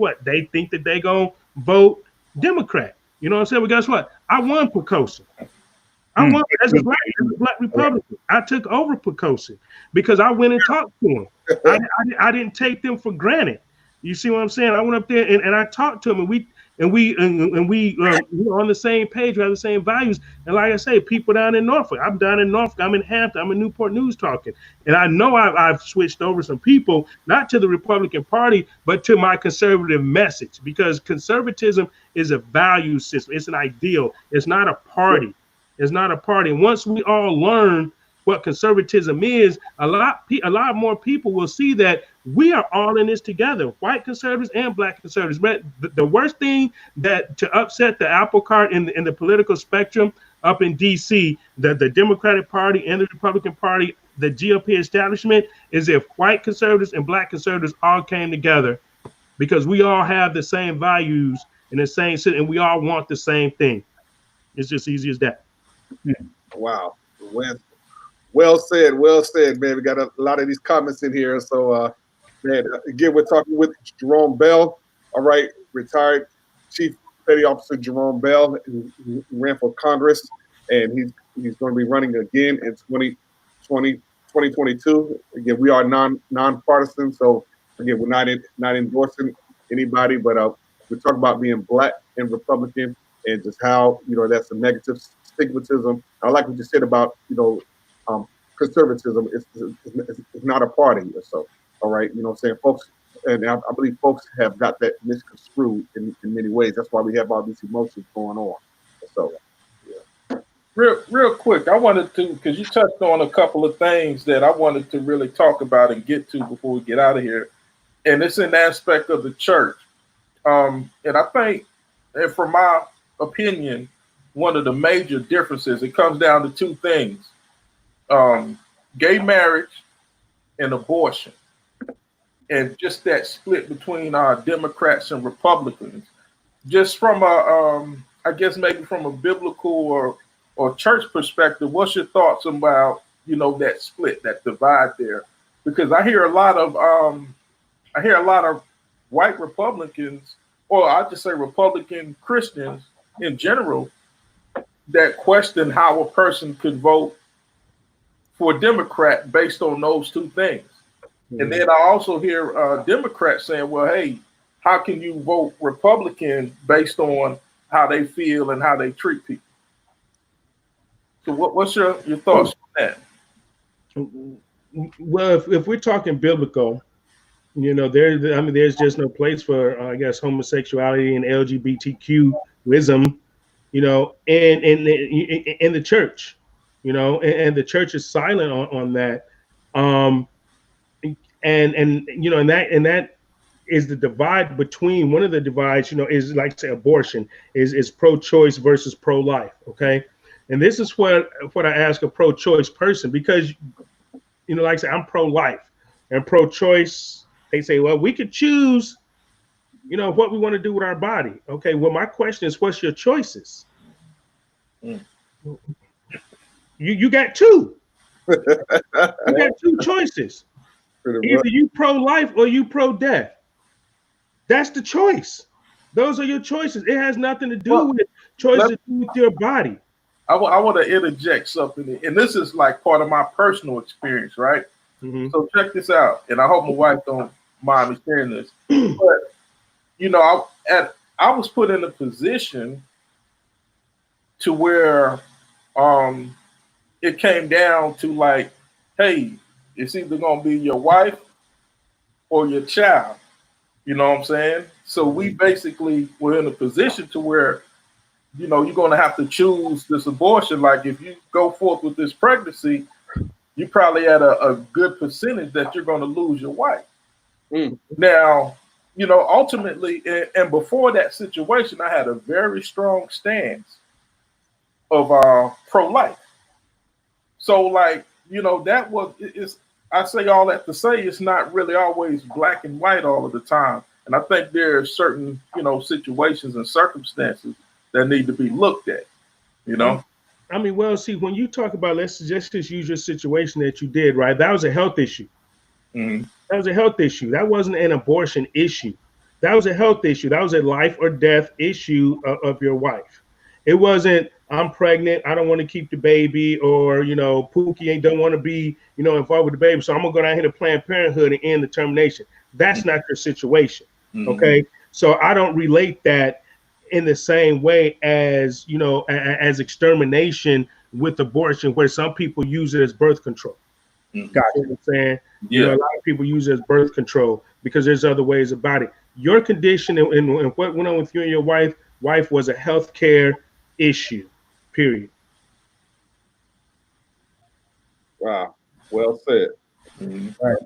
think that they going to vote Democrat. You know what I'm saying? Well, guess what? I won Poquoson. I won as a black Republican. I took over Poquoson because I went and talked to them. I didn't take them for granted. You see what I'm saying? I went up there and I talked to them, and we we're on the same page. We have the same values. And like I say, people down in Norfolk. I'm down in Norfolk. I'm in Hampton. I'm in Newport News talking. And I know I've switched over some people, not to the Republican Party, but to my conservative message, because conservatism is a value system. It's an ideal. It's not a party. It's not a party. And once we all learn what conservatism is, a lot more people will see that we are all in this together, white conservatives and black conservatives. But the worst thing that to upset the apple cart in the political spectrum up in DC, the Democratic Party and the Republican Party, the GOP establishment, is if white conservatives and black conservatives all came together, because we all have the same values and the same, and we all want the same thing. It's just easy as that. Wow. Well said, man. We got a lot of these comments in here. So, man, again, we're talking with Jarome Bell. All right, retired Chief Petty Officer Jarome Bell, who ran for Congress, and he's going to be running again in 2022. Again, we are nonpartisan, so again, we're not endorsing anybody, but we talk about being black and Republican and just how that's a negative stigmatism. I like what you said about conservatism. It's not a party or so. All right, what I'm saying, folks, and I believe folks have got that misconstrued in many ways. That's why we have all these emotions going on. So, real quick, I wanted to, because you touched on a couple of things that I wanted to really talk about and get to before we get out of here, and it's an aspect of the church. And I think, and from my opinion, one of the major differences, it comes down to two things: gay marriage and abortion. And just that split between Democrats and Republicans, just from I guess maybe from a biblical or church perspective, what's your thoughts about that split, that divide there? Because I hear a lot of white Republicans, or I just say Republican Christians in general, that question how a person could vote for a Democrat based on those two things. And then I also hear Democrats saying, well, hey, how can you vote Republican based on how they feel and how they treat people? So what's your thoughts on that? Well, if we're talking biblical, there's just no place for, I guess, homosexuality and LGBTQism, in the church, and the church is silent on that. And that is the divide between, one of the divides, is like, say, abortion is pro-choice versus pro-life. Okay. And this is what I ask a pro-choice person, because, like I say, I'm pro-life and pro-choice. They say, well, we could choose, what we want to do with our body. Okay. Well, my question is, what's your choices? You got two. You got two choices. Either you pro-life or you pro-death. That's the choice. Those are your choices. It has nothing to do with choices with your body. I want to interject something, and this is like part of my personal experience, right? Mm-hmm. So check this out, and I hope my wife don't mind me sharing this. But I was put in a position to where it came down to like, hey, it's either going to be your wife or your child. You know what I'm saying? So we basically were in a position to where, you're going to have to choose this abortion. Like if you go forth with this pregnancy, you probably at a good percentage that you're going to lose your wife. Now, ultimately, and before that situation, I had a very strong stance of pro-life. So like, that was, I say all that to say it's not really always black and white all of the time. And I think there are certain, situations and circumstances that need to be looked at, I mean, well, see, when you talk about, let's just use your situation that you did, right? That was a health issue. Mm-hmm. That was a health issue. That wasn't an abortion issue. That was a health issue. That was a life or death issue of your wife. It wasn't, I'm pregnant, I don't want to keep the baby, or, Pookie don't want to be, involved with the baby, so I'm going to go down here to Planned Parenthood and end the termination. That's not your situation, okay? So I don't relate that in the same way as, as extermination with abortion, where some people use it as birth control. Got you know what I'm saying? Yeah. A lot of people use it as birth control because there's other ways about it. Your condition and what went on with you and your wife was a health care issue, period. Wow, well said. Right.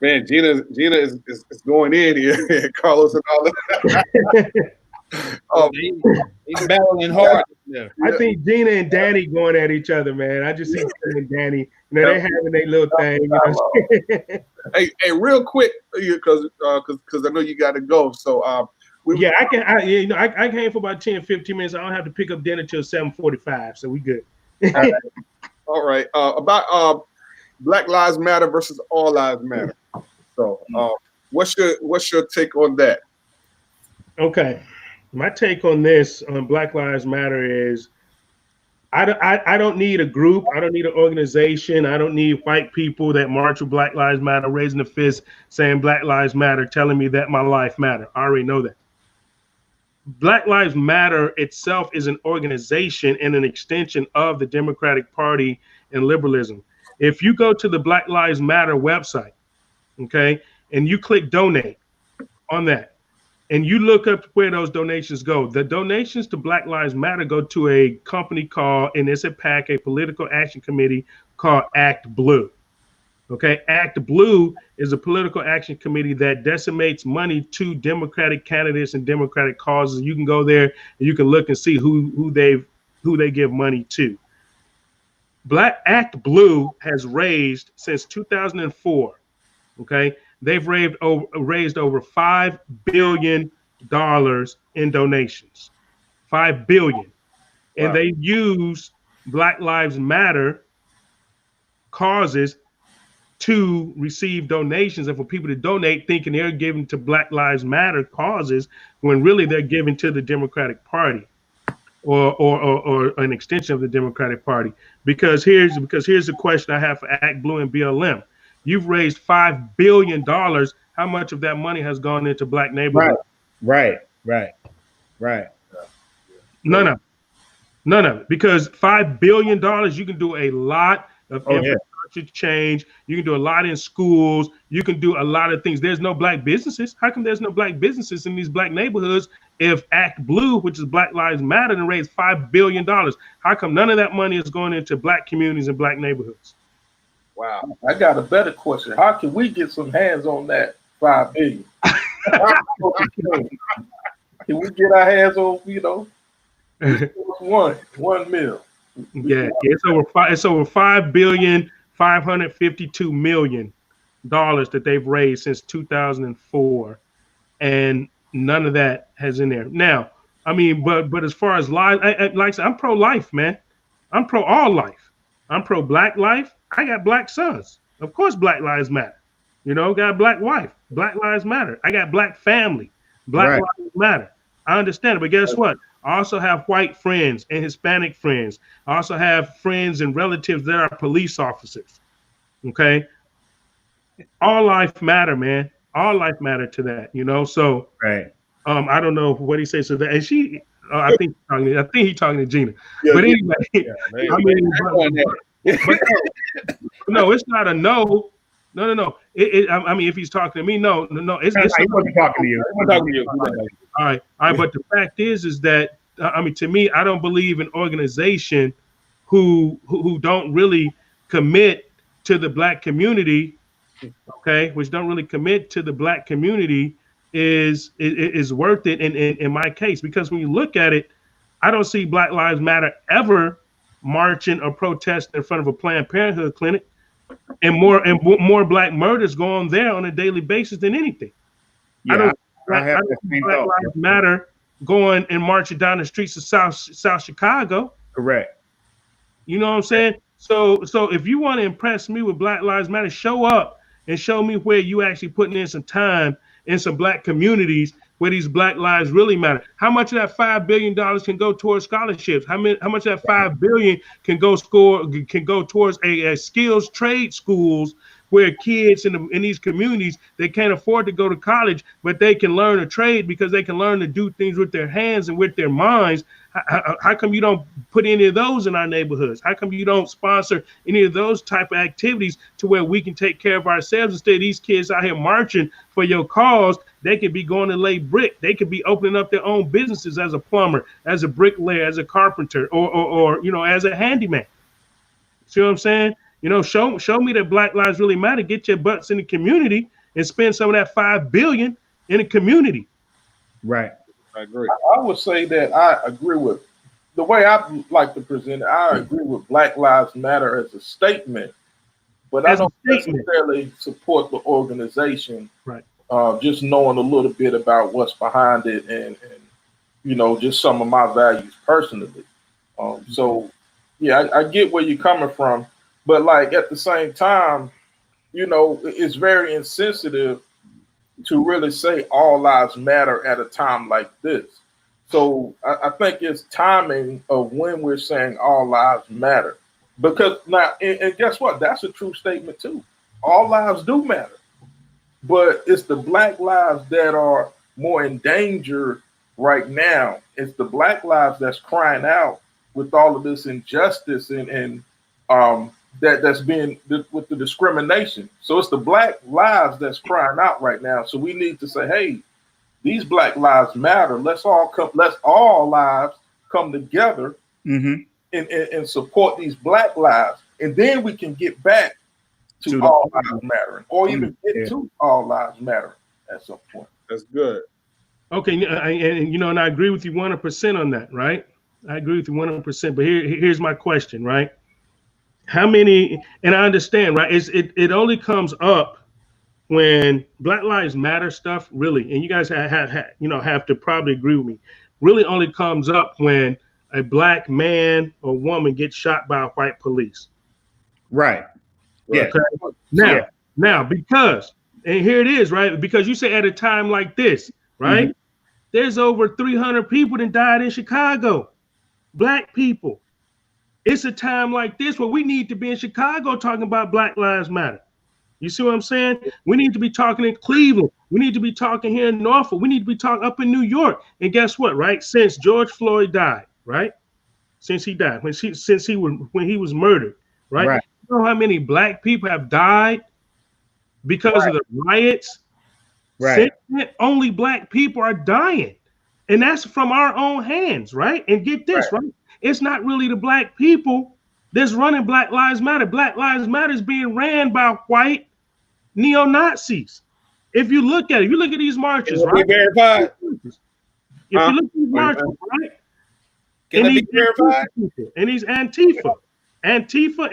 Man, Gina is going in here, Carlos and all that. He's battling hard. Yeah. I think Gina and Danny going at each other, man. I just see Gina and Danny, they're having their little thing. Hey, real quick, because I know you got to go. So I came for about 10, 15 minutes. I don't have to pick up dinner till 7:45, so we good. All right. About Black Lives Matter versus All Lives Matter. So, what's your take on that? Okay, my take on this on Black Lives Matter is I don't need a group. I don't need an organization. I don't need white people that march with Black Lives Matter, raising a fist, saying Black Lives Matter, telling me that my life matter. I already know that. Black Lives Matter itself is an organization and an extension of the Democratic Party and liberalism. If you go to the Black Lives Matter website, okay, and you click donate on that, and you look up where those donations go, the donations to Black Lives Matter go to a company called, and it's a PAC, a political action committee called Act Blue. Okay, Act Blue is a political action committee that decimates money to Democratic candidates and Democratic causes. You can go there and you can look and see who they give money to. Black Act Blue has raised since 2004. Okay, they've raised over $5 billion in donations. $5 billion, and Wow. they use Black Lives Matter causes to receive donations and for people to donate thinking they're giving to Black Lives Matter causes when really they're giving to the Democratic Party or an extension of the Democratic Party. Because here's the question I have for Act Blue and BLM. You've raised $5 billion. How much of that money has gone into Black neighborhoods? Right. None of it. Because $5 billion, you can do a lot of infrastructure change. You can do a lot in schools. You can do a lot of things. There's no Black businesses. How come there's no Black businesses in these Black neighborhoods if Act Blue, which is Black Lives Matter, and raised $5 billion? How come none of that money is going into Black communities and Black neighborhoods? Wow. I got a better question. How can we get some hands on that $5 billion? Can we get our hands on, one mil? Yeah, it's over $5,552 million that they've raised since 2004, and none of that has in there. Now, I mean, but as far as life, like I said, I'm pro-life, man. I'm pro all life. I'm pro Black life. I got Black sons. Of course, Black Lives Matter. Got a Black wife. Black Lives Matter. I got Black family. Black Lives Matter. I understand it, but guess what? I also have white friends and Hispanic friends. I also have friends and relatives that are police officers. Okay? All life matter, man. All life matter to that, So I don't know what he says to that. And she, I think he's talking to Gina. Yeah, but anyway, I mean, but no, it's not a no. No. I mean, if he's talking to me, no. It's he wasn't talking to you. I'm talking to you. all right. But the fact is that to me, I don't believe an organization who don't really commit to the Black community, okay, which don't really commit to the Black community is worth it in my case. Because when you look at it, I don't see Black Lives Matter ever marching or protesting in front of a Planned Parenthood clinic, and more Black murders go on there on a daily basis than anything. Yeah, I don't see Black Lives Matter going and marching down the streets of South Chicago. Correct. You know what I'm saying? So if you want to impress me with Black Lives Matter, show up and show me where you actually putting in some time in some Black communities where these Black lives really matter. How much of that $5 billion can go towards scholarships? How much of that $5 billion can go towards a skills trade schools where kids in these communities, they can't afford to go to college, but they can learn a trade because they can learn to do things with their hands and with their minds. How come you don't put any of those in our neighborhoods? How come you don't sponsor any of those type of activities to where we can take care of ourselves instead of these kids out here marching for your cause? They could be going to lay brick. They could be opening up their own businesses as a plumber, as a bricklayer, as a carpenter, or as a handyman. See what I'm saying? Show me that Black lives really matter. Get your butts in the community and spend some of that $5 billion in the community. Right. I agree. I would say that I agree with the way I like to present it. I agree with Black Lives Matter as a statement, but I don't necessarily support the organization. Right. Just knowing a little bit about what's behind it and just some of my values personally. So yeah, I get where you're coming from, but like at the same time, it's very insensitive to really say all lives matter at a time like this. So I think it's timing of when we're saying all lives matter. Because now, and guess what? That's a true statement too. All lives do matter, but it's the black lives that are more in danger right now. It's the black lives that's crying out with all of this injustice and that's being with the discrimination. So it's the black lives that's crying out right now. So we need to say, hey, these black lives matter. Let's all come. Let's all lives come together and support these black lives, and then we can get back to all lives mattering, or even get to all lives mattering at some point. That's good. Okay, and I agree with you 100% on that, right? I agree with you 100%. But here's my question, right? How many? And I understand, right? It only comes up when Black Lives Matter stuff really, and you guys have to probably agree with me, really only comes up when a black man or woman gets shot by a white police. Right. Yeah. Okay? Now, because, and here it is, right? Because you say at a time like this, right? There's over 300 people that died in Chicago, black people. It's a time like this where we need to be in Chicago talking about Black Lives Matter. You see what I'm saying? We need to be talking in Cleveland. We need to be talking here in Norfolk. We need to be talking up in New York. And guess what, right? Since George Floyd died, right? Since he died, when he was murdered, right? You know how many black people have died because of the riots? Right. Since only black people are dying. And that's from our own hands, right? And get this, right? It's not really the black people that's running Black Lives Matter. Black Lives Matter is being ran by white neo-Nazis. If you look at it, you look at these marches, right? Be verified. If you look at these marches, right? Can it be verified? And these Antifa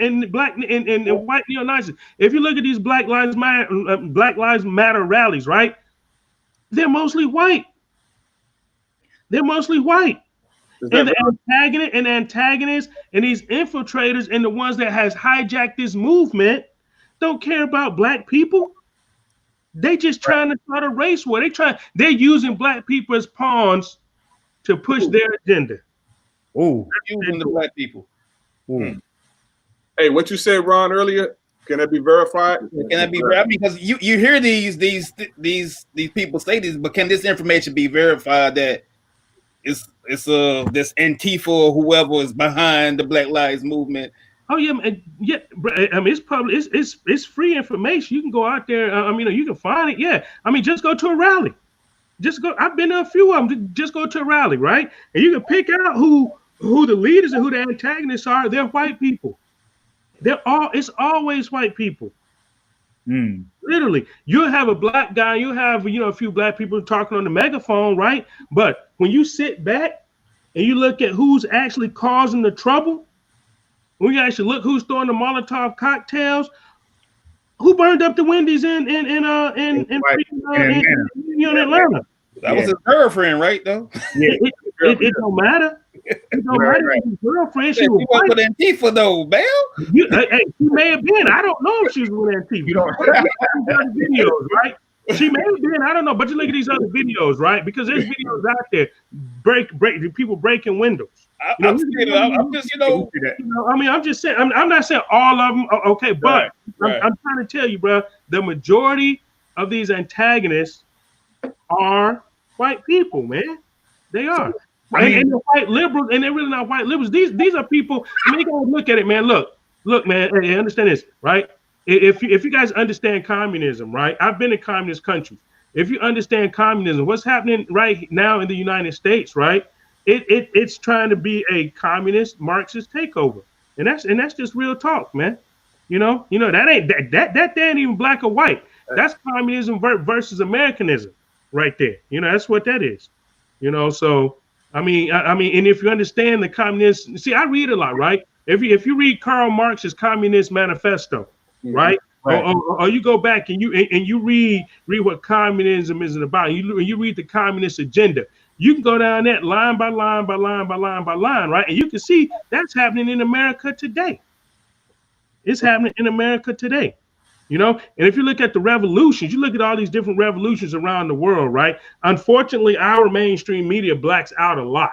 and black and white neo-Nazis. If you look at these Black Lives Matter rallies, right? They're mostly white. They're mostly white. And the antagonists and these infiltrators and the ones that has hijacked this movement don't care about black people. They just trying to start a race war. They're using black people as pawns to push their agenda. Using the black people. Hey, what you said, Ron, earlier, can that be verified? Can that be verified? Because you hear these people say this, but can this information be verified that it's this Antifa or whoever is behind the Black Lives movement? Oh yeah, yeah. I mean, it's public. It's free information. You can go out there. You can find it. Yeah. I mean, just go to a rally. Just go. I've been to a few of them. Just go to a rally, right? And you can pick out who the leaders and who the antagonists are. They're white people. It's always white people. Literally, you'll have a black guy, you have a few black people talking on the megaphone, right? But when you sit back and you look at who's actually causing the trouble, when you actually look who's throwing the Molotov cocktails, who burned up the Wendy's in Atlanta? That was his girlfriend, right? Though it don't matter. It don't matter if his girlfriend. She was with Antifa, though, man. Hey, she may have been. I don't know if she was with Antifa. You don't videos, right? She may have been. I don't know. But you look at these other videos, right? Because there's videos out there people breaking windows. I'm just I'm just saying. I'm not saying all of them. Okay, but I'm trying to tell you, bro. The majority of these antagonists are white people, man. They are. And they're white liberals, and they're really not white liberals. These are people. You gotta look at it, man. Look, man. Hey, understand this, right? If you guys understand communism, right? I've been in communist countries. If you understand communism, what's happening right now in the United States, right? It's trying to be a communist Marxist takeover, and that's just real talk, man. That ain't even black or white. That's communism versus Americanism, right there. That's what that is. So. I mean, and if you understand the communist, see, I read a lot, right? If you read Karl Marx's Communist Manifesto, right? Or you go back and you read what communism is about, you read the communist agenda. You can go down that line by line by line by line by line, right? And you can see that's happening in America today. It's happening in America today. You know, and if you look at the revolutions, you look at all these different revolutions around the world, right? Unfortunately, our mainstream media blacks out a lot,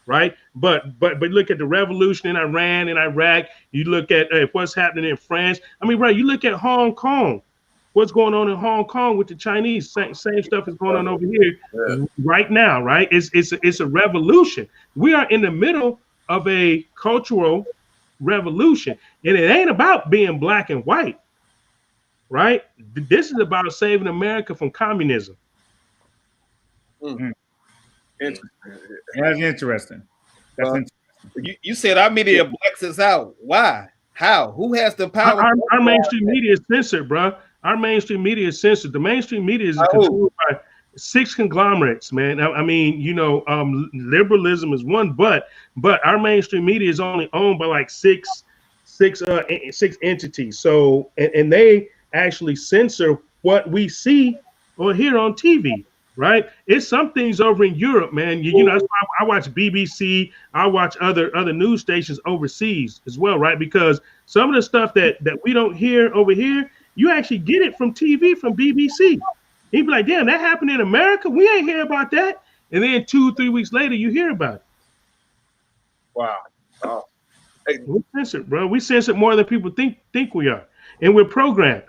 right? But look at the revolution in Iran and Iraq. You look at what's happening in France. I mean, right? You look at Hong Kong. What's going on in Hong Kong with the Chinese? Same stuff is going on over here right now, right? It's a revolution. We are in the middle of a cultural revolution, and it ain't about being black and white, right? This is about saving America from communism. Interesting. That's interesting. That's interesting. You said our media blacks us out. Why? How? Who has the power? Our mainstream media is censored, bro. Our mainstream media is censored. The mainstream media is controlled by 6 conglomerates, man. I mean, you know, liberalism is one, but our mainstream media is only owned by like six entities. So and they actually censor what we see or hear on TV. Right, it's some things over in Europe, man. You know, that's why I watch BBC. I watch other news stations overseas as well, right? Because some of the stuff that we don't hear over here, you actually get it from TV, from BBC. He'd be like, "Damn, that happened in America. We ain't hear about that." And then 2-3 weeks later, you hear about it. Wow. Hey. We censor, bro. We censor more than people think we are, and we're programmed.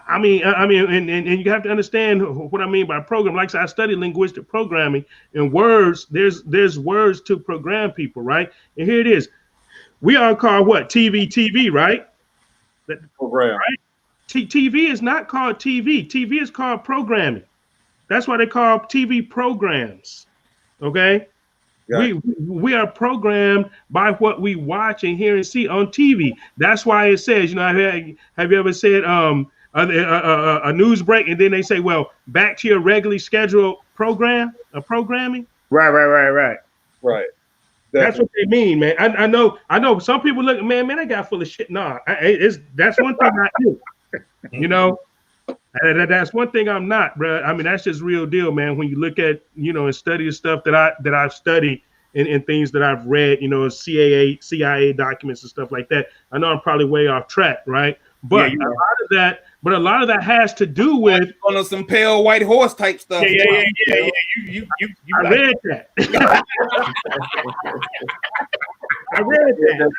I mean, and you have to understand what I mean by program. Like I said, I study linguistic programming, and words. There's words to program people, right? And here it is. We are called what? TV, right? Program. Right? TV is not called TV. TV is called programming. That's why they call TV programs. Okay. Yeah. We are programmed by what we watch and hear and see on TV. That's why it says, you know, have you ever said a news break, and then they say, well, back to your regularly scheduled programming. Right. That's what they mean, man. I know some people look, man, that guy full of shit. Nah, that's one thing I do. You know, that's one thing I'm not, bro. I mean, that's just real deal, man. When you look at, you know, and study the stuff that I've studied and things that I've read, you know, CIA documents and stuff like that. I know I'm probably way off track, right? But a lot of that has to do with on some pale white horse type stuff. Yeah. You I read that. I read that.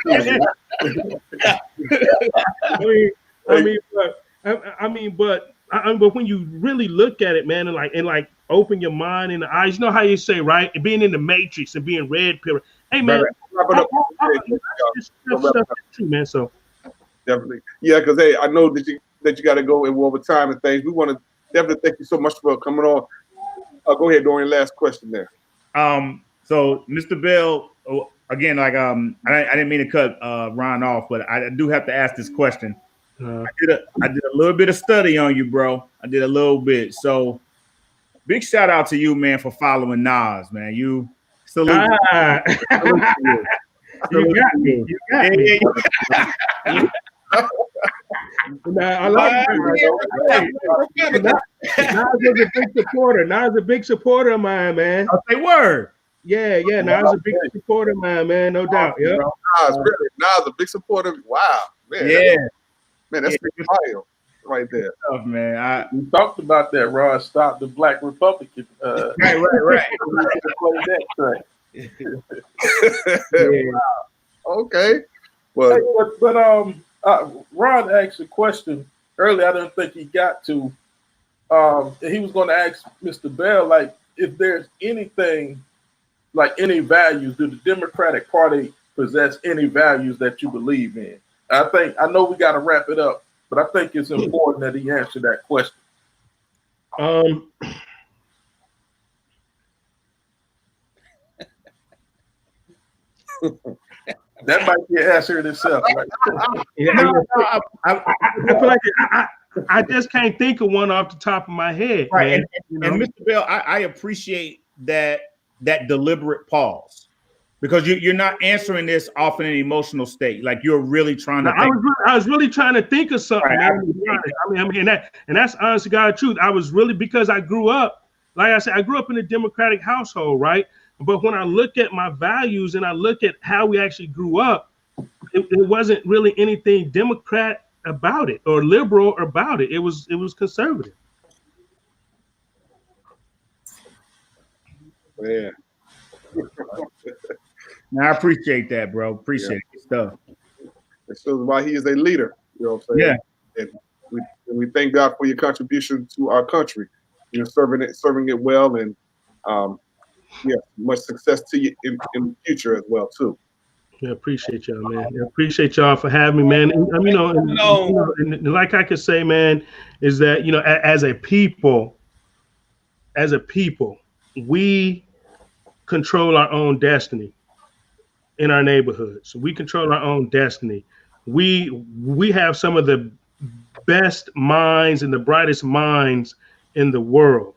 But when you really look at it, man, and like open your mind and the eyes, you know how you say, right? And being in the matrix and being red pill. Hey, man, stuff true, man. So. Definitely. Yeah, because hey, I know that you got to go in over time and things. We want to definitely thank you so much for coming on. Go ahead, Dorian. Last question there. So Mr. Bell, again, like I didn't mean to cut Ron off, but I do have to ask this question. I did a little bit of study on you, bro. I did a little bit. So big shout out to you, man, for following Nas, man. You salute. You got me. I like that. Nas is a big supporter. Nas is a big supporter of mine, man. I'll say word. Yeah. Nas is a big supporter of mine, man. No doubt. Yeah. Nas a big supporter. Wow. Man, yeah. That's big fire right there. Tough, man. We talked about that. Ron Stop the Black Republican. Right. Yeah. Okay. Well, but Ron asked a question earlier. I didn't think he got to. He was going to ask Mr. Bell, like, if there's anything, like any values, do the Democratic Party possess any values that you believe in? I know we got to wrap it up, but I think it's important that he answer that question. That might be an answer in itself. Right? I feel like I just can't think of one off the top of my head. Right, and Mr. Bell, I appreciate that deliberate pause, because you're not answering this off in an emotional state. Like, you're really trying to. I was really trying to think of something. Right. I mean, that's honest to God truth. I was really, because I grew up, like I said, I grew up in a Democratic household, right? But when I look at my values and I look at how we actually grew up, it wasn't really anything Democrat about it or liberal about it. It was conservative. Yeah. I appreciate that, bro. Appreciate it. Stuff. It shows why he is a leader. You know what I'm saying? Yeah. And we thank God for your contribution to our country. You know, serving it well, and much success to you in the future as well too. Yeah, appreciate y'all, man. I appreciate y'all for having me, man. And, and like I could say, man, is that as a people, we control our own destiny in our neighborhoods. We control our own destiny. We have some of the best minds and the brightest minds in the world.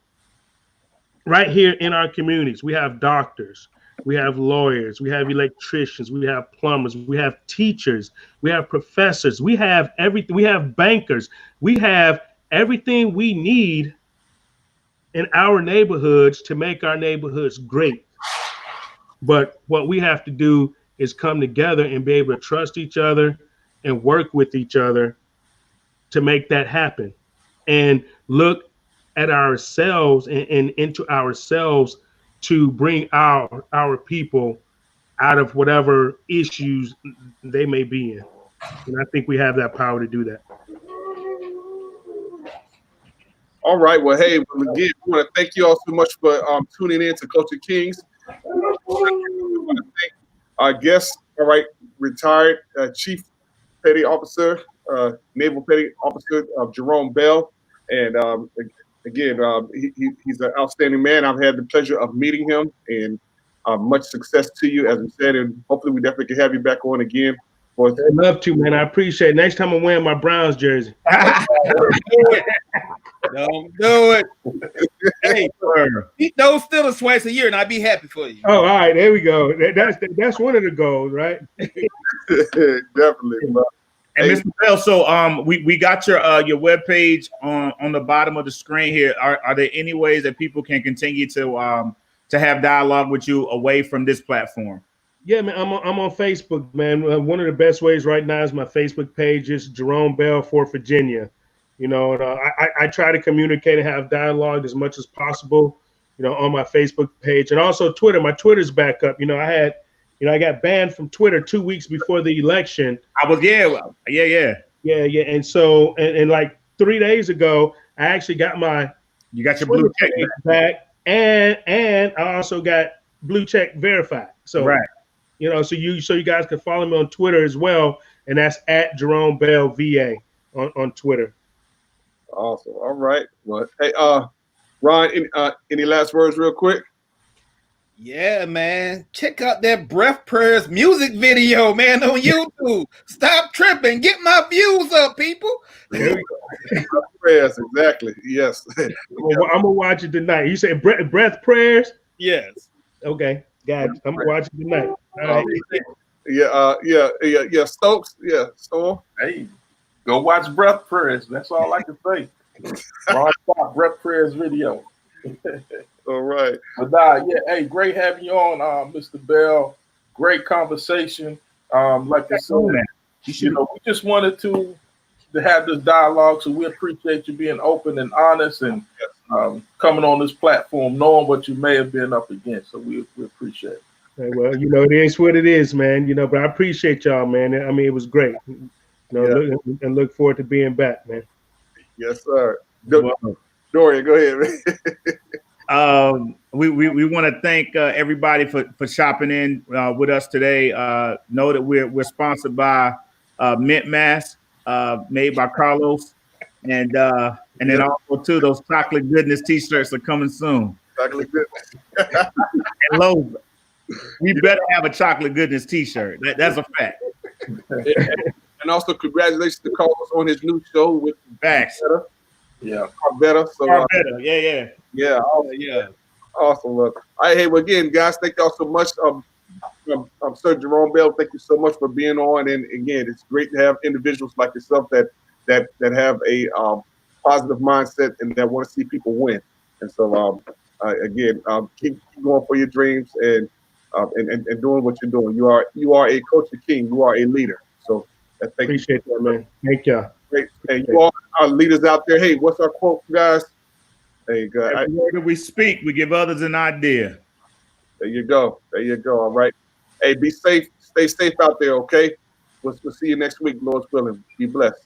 Right here in our communities, we have doctors, we have lawyers, we have electricians, we have plumbers, we have teachers, we have professors, we have everything, we have bankers, we have everything we need in our neighborhoods to make our neighborhoods great. But what we have to do is come together and be able to trust each other and work with each other to make that happen, and look at ourselves and into ourselves to bring our people out of whatever issues they may be in. And I think we have that power to do that. All right. Well, hey, again, we want to thank you all so much for tuning in to Culture Kings. We want to thank our guest, all right, retired Chief Petty Officer, Naval Petty Officer Jarome Bell. And again, he's an outstanding man. I've had the pleasure of meeting him, and much success to you, as we said. And hopefully we definitely can have you back on again. I'd love to, man. I appreciate it. Next time I'm wearing my Browns jersey. Don't do it. Hey, eat those Steelers twice a year, and I'd be happy for you. Oh, all right. There we go. That's one of the goals, right? Definitely. Bro. And Mr. Bell, so we got your webpage on the bottom of the screen here. Are there any ways that people can continue to have dialogue with you away from this platform? Yeah, man, I'm on Facebook, man. One of the best ways right now is my Facebook page is Jarome Bell for Virginia. And I try to communicate and have dialogue as much as possible, on my Facebook page, and also Twitter. My Twitter's back up. I got banned from Twitter 2 weeks before the election. Yeah. And so, and like 3 days ago, I actually got you got your blue check back, and I also got blue check verified. So, right. So you guys can follow me on Twitter as well, and that's at Jarome Bell VA on Twitter. Awesome. All right. Well, hey, Ron, any last words, real quick? Yeah, man. Check out that Breath Prayers music video, man, on YouTube. Stop tripping. Get my views up, people. There we go. Prayers, exactly. Yes. I'm gonna watch it tonight. You say breath prayers? Yes. Okay, got it. I'm gonna watch it tonight. All right. Yeah. Stokes. Yeah, Storm. Hey, go watch Breath Prayers. That's all I can say. Ron Stop Breath Prayers video. All right. But hey, great having you on, Mr. Bell. Great conversation. Like I said, we just wanted to have this dialogue, so we appreciate you being open and honest and coming on this platform, knowing what you may have been up against. So we appreciate it. Hey, well, it is what it is, man. But I appreciate y'all, man. I mean, it was great. Look forward to being back, man. Yes, sir. Dorian, go ahead, man. We want to thank everybody for shopping in with us today. Know that we're sponsored by Mint Mask, made by Carlos, and then also too, those chocolate goodness T-shirts are coming soon. Chocolate goodness. And Lowe's, we better have a chocolate goodness T-shirt. That's a fact. And also, congratulations to Carlos on his new show with Facts. Yeah, Carvetta. So, yeah. Awesome. Look. All right, hey, well, again, guys, thank y'all so much. Sir Jarome Bell, thank you so much for being on. And again, it's great to have individuals like yourself that have a positive mindset and that want to see people win. And so, again, keep going for your dreams and doing what you're doing. You are a culture king. You are a leader. So, appreciate that, man. Thank y'all. Great. And you all our leaders out there, hey, what's our quote, guys? Hey, good. Every word that we speak, we give others an idea. There you go. There you go. All right. Hey, be safe. Stay safe out there, okay? We'll see you next week, Lord's willing. Be blessed.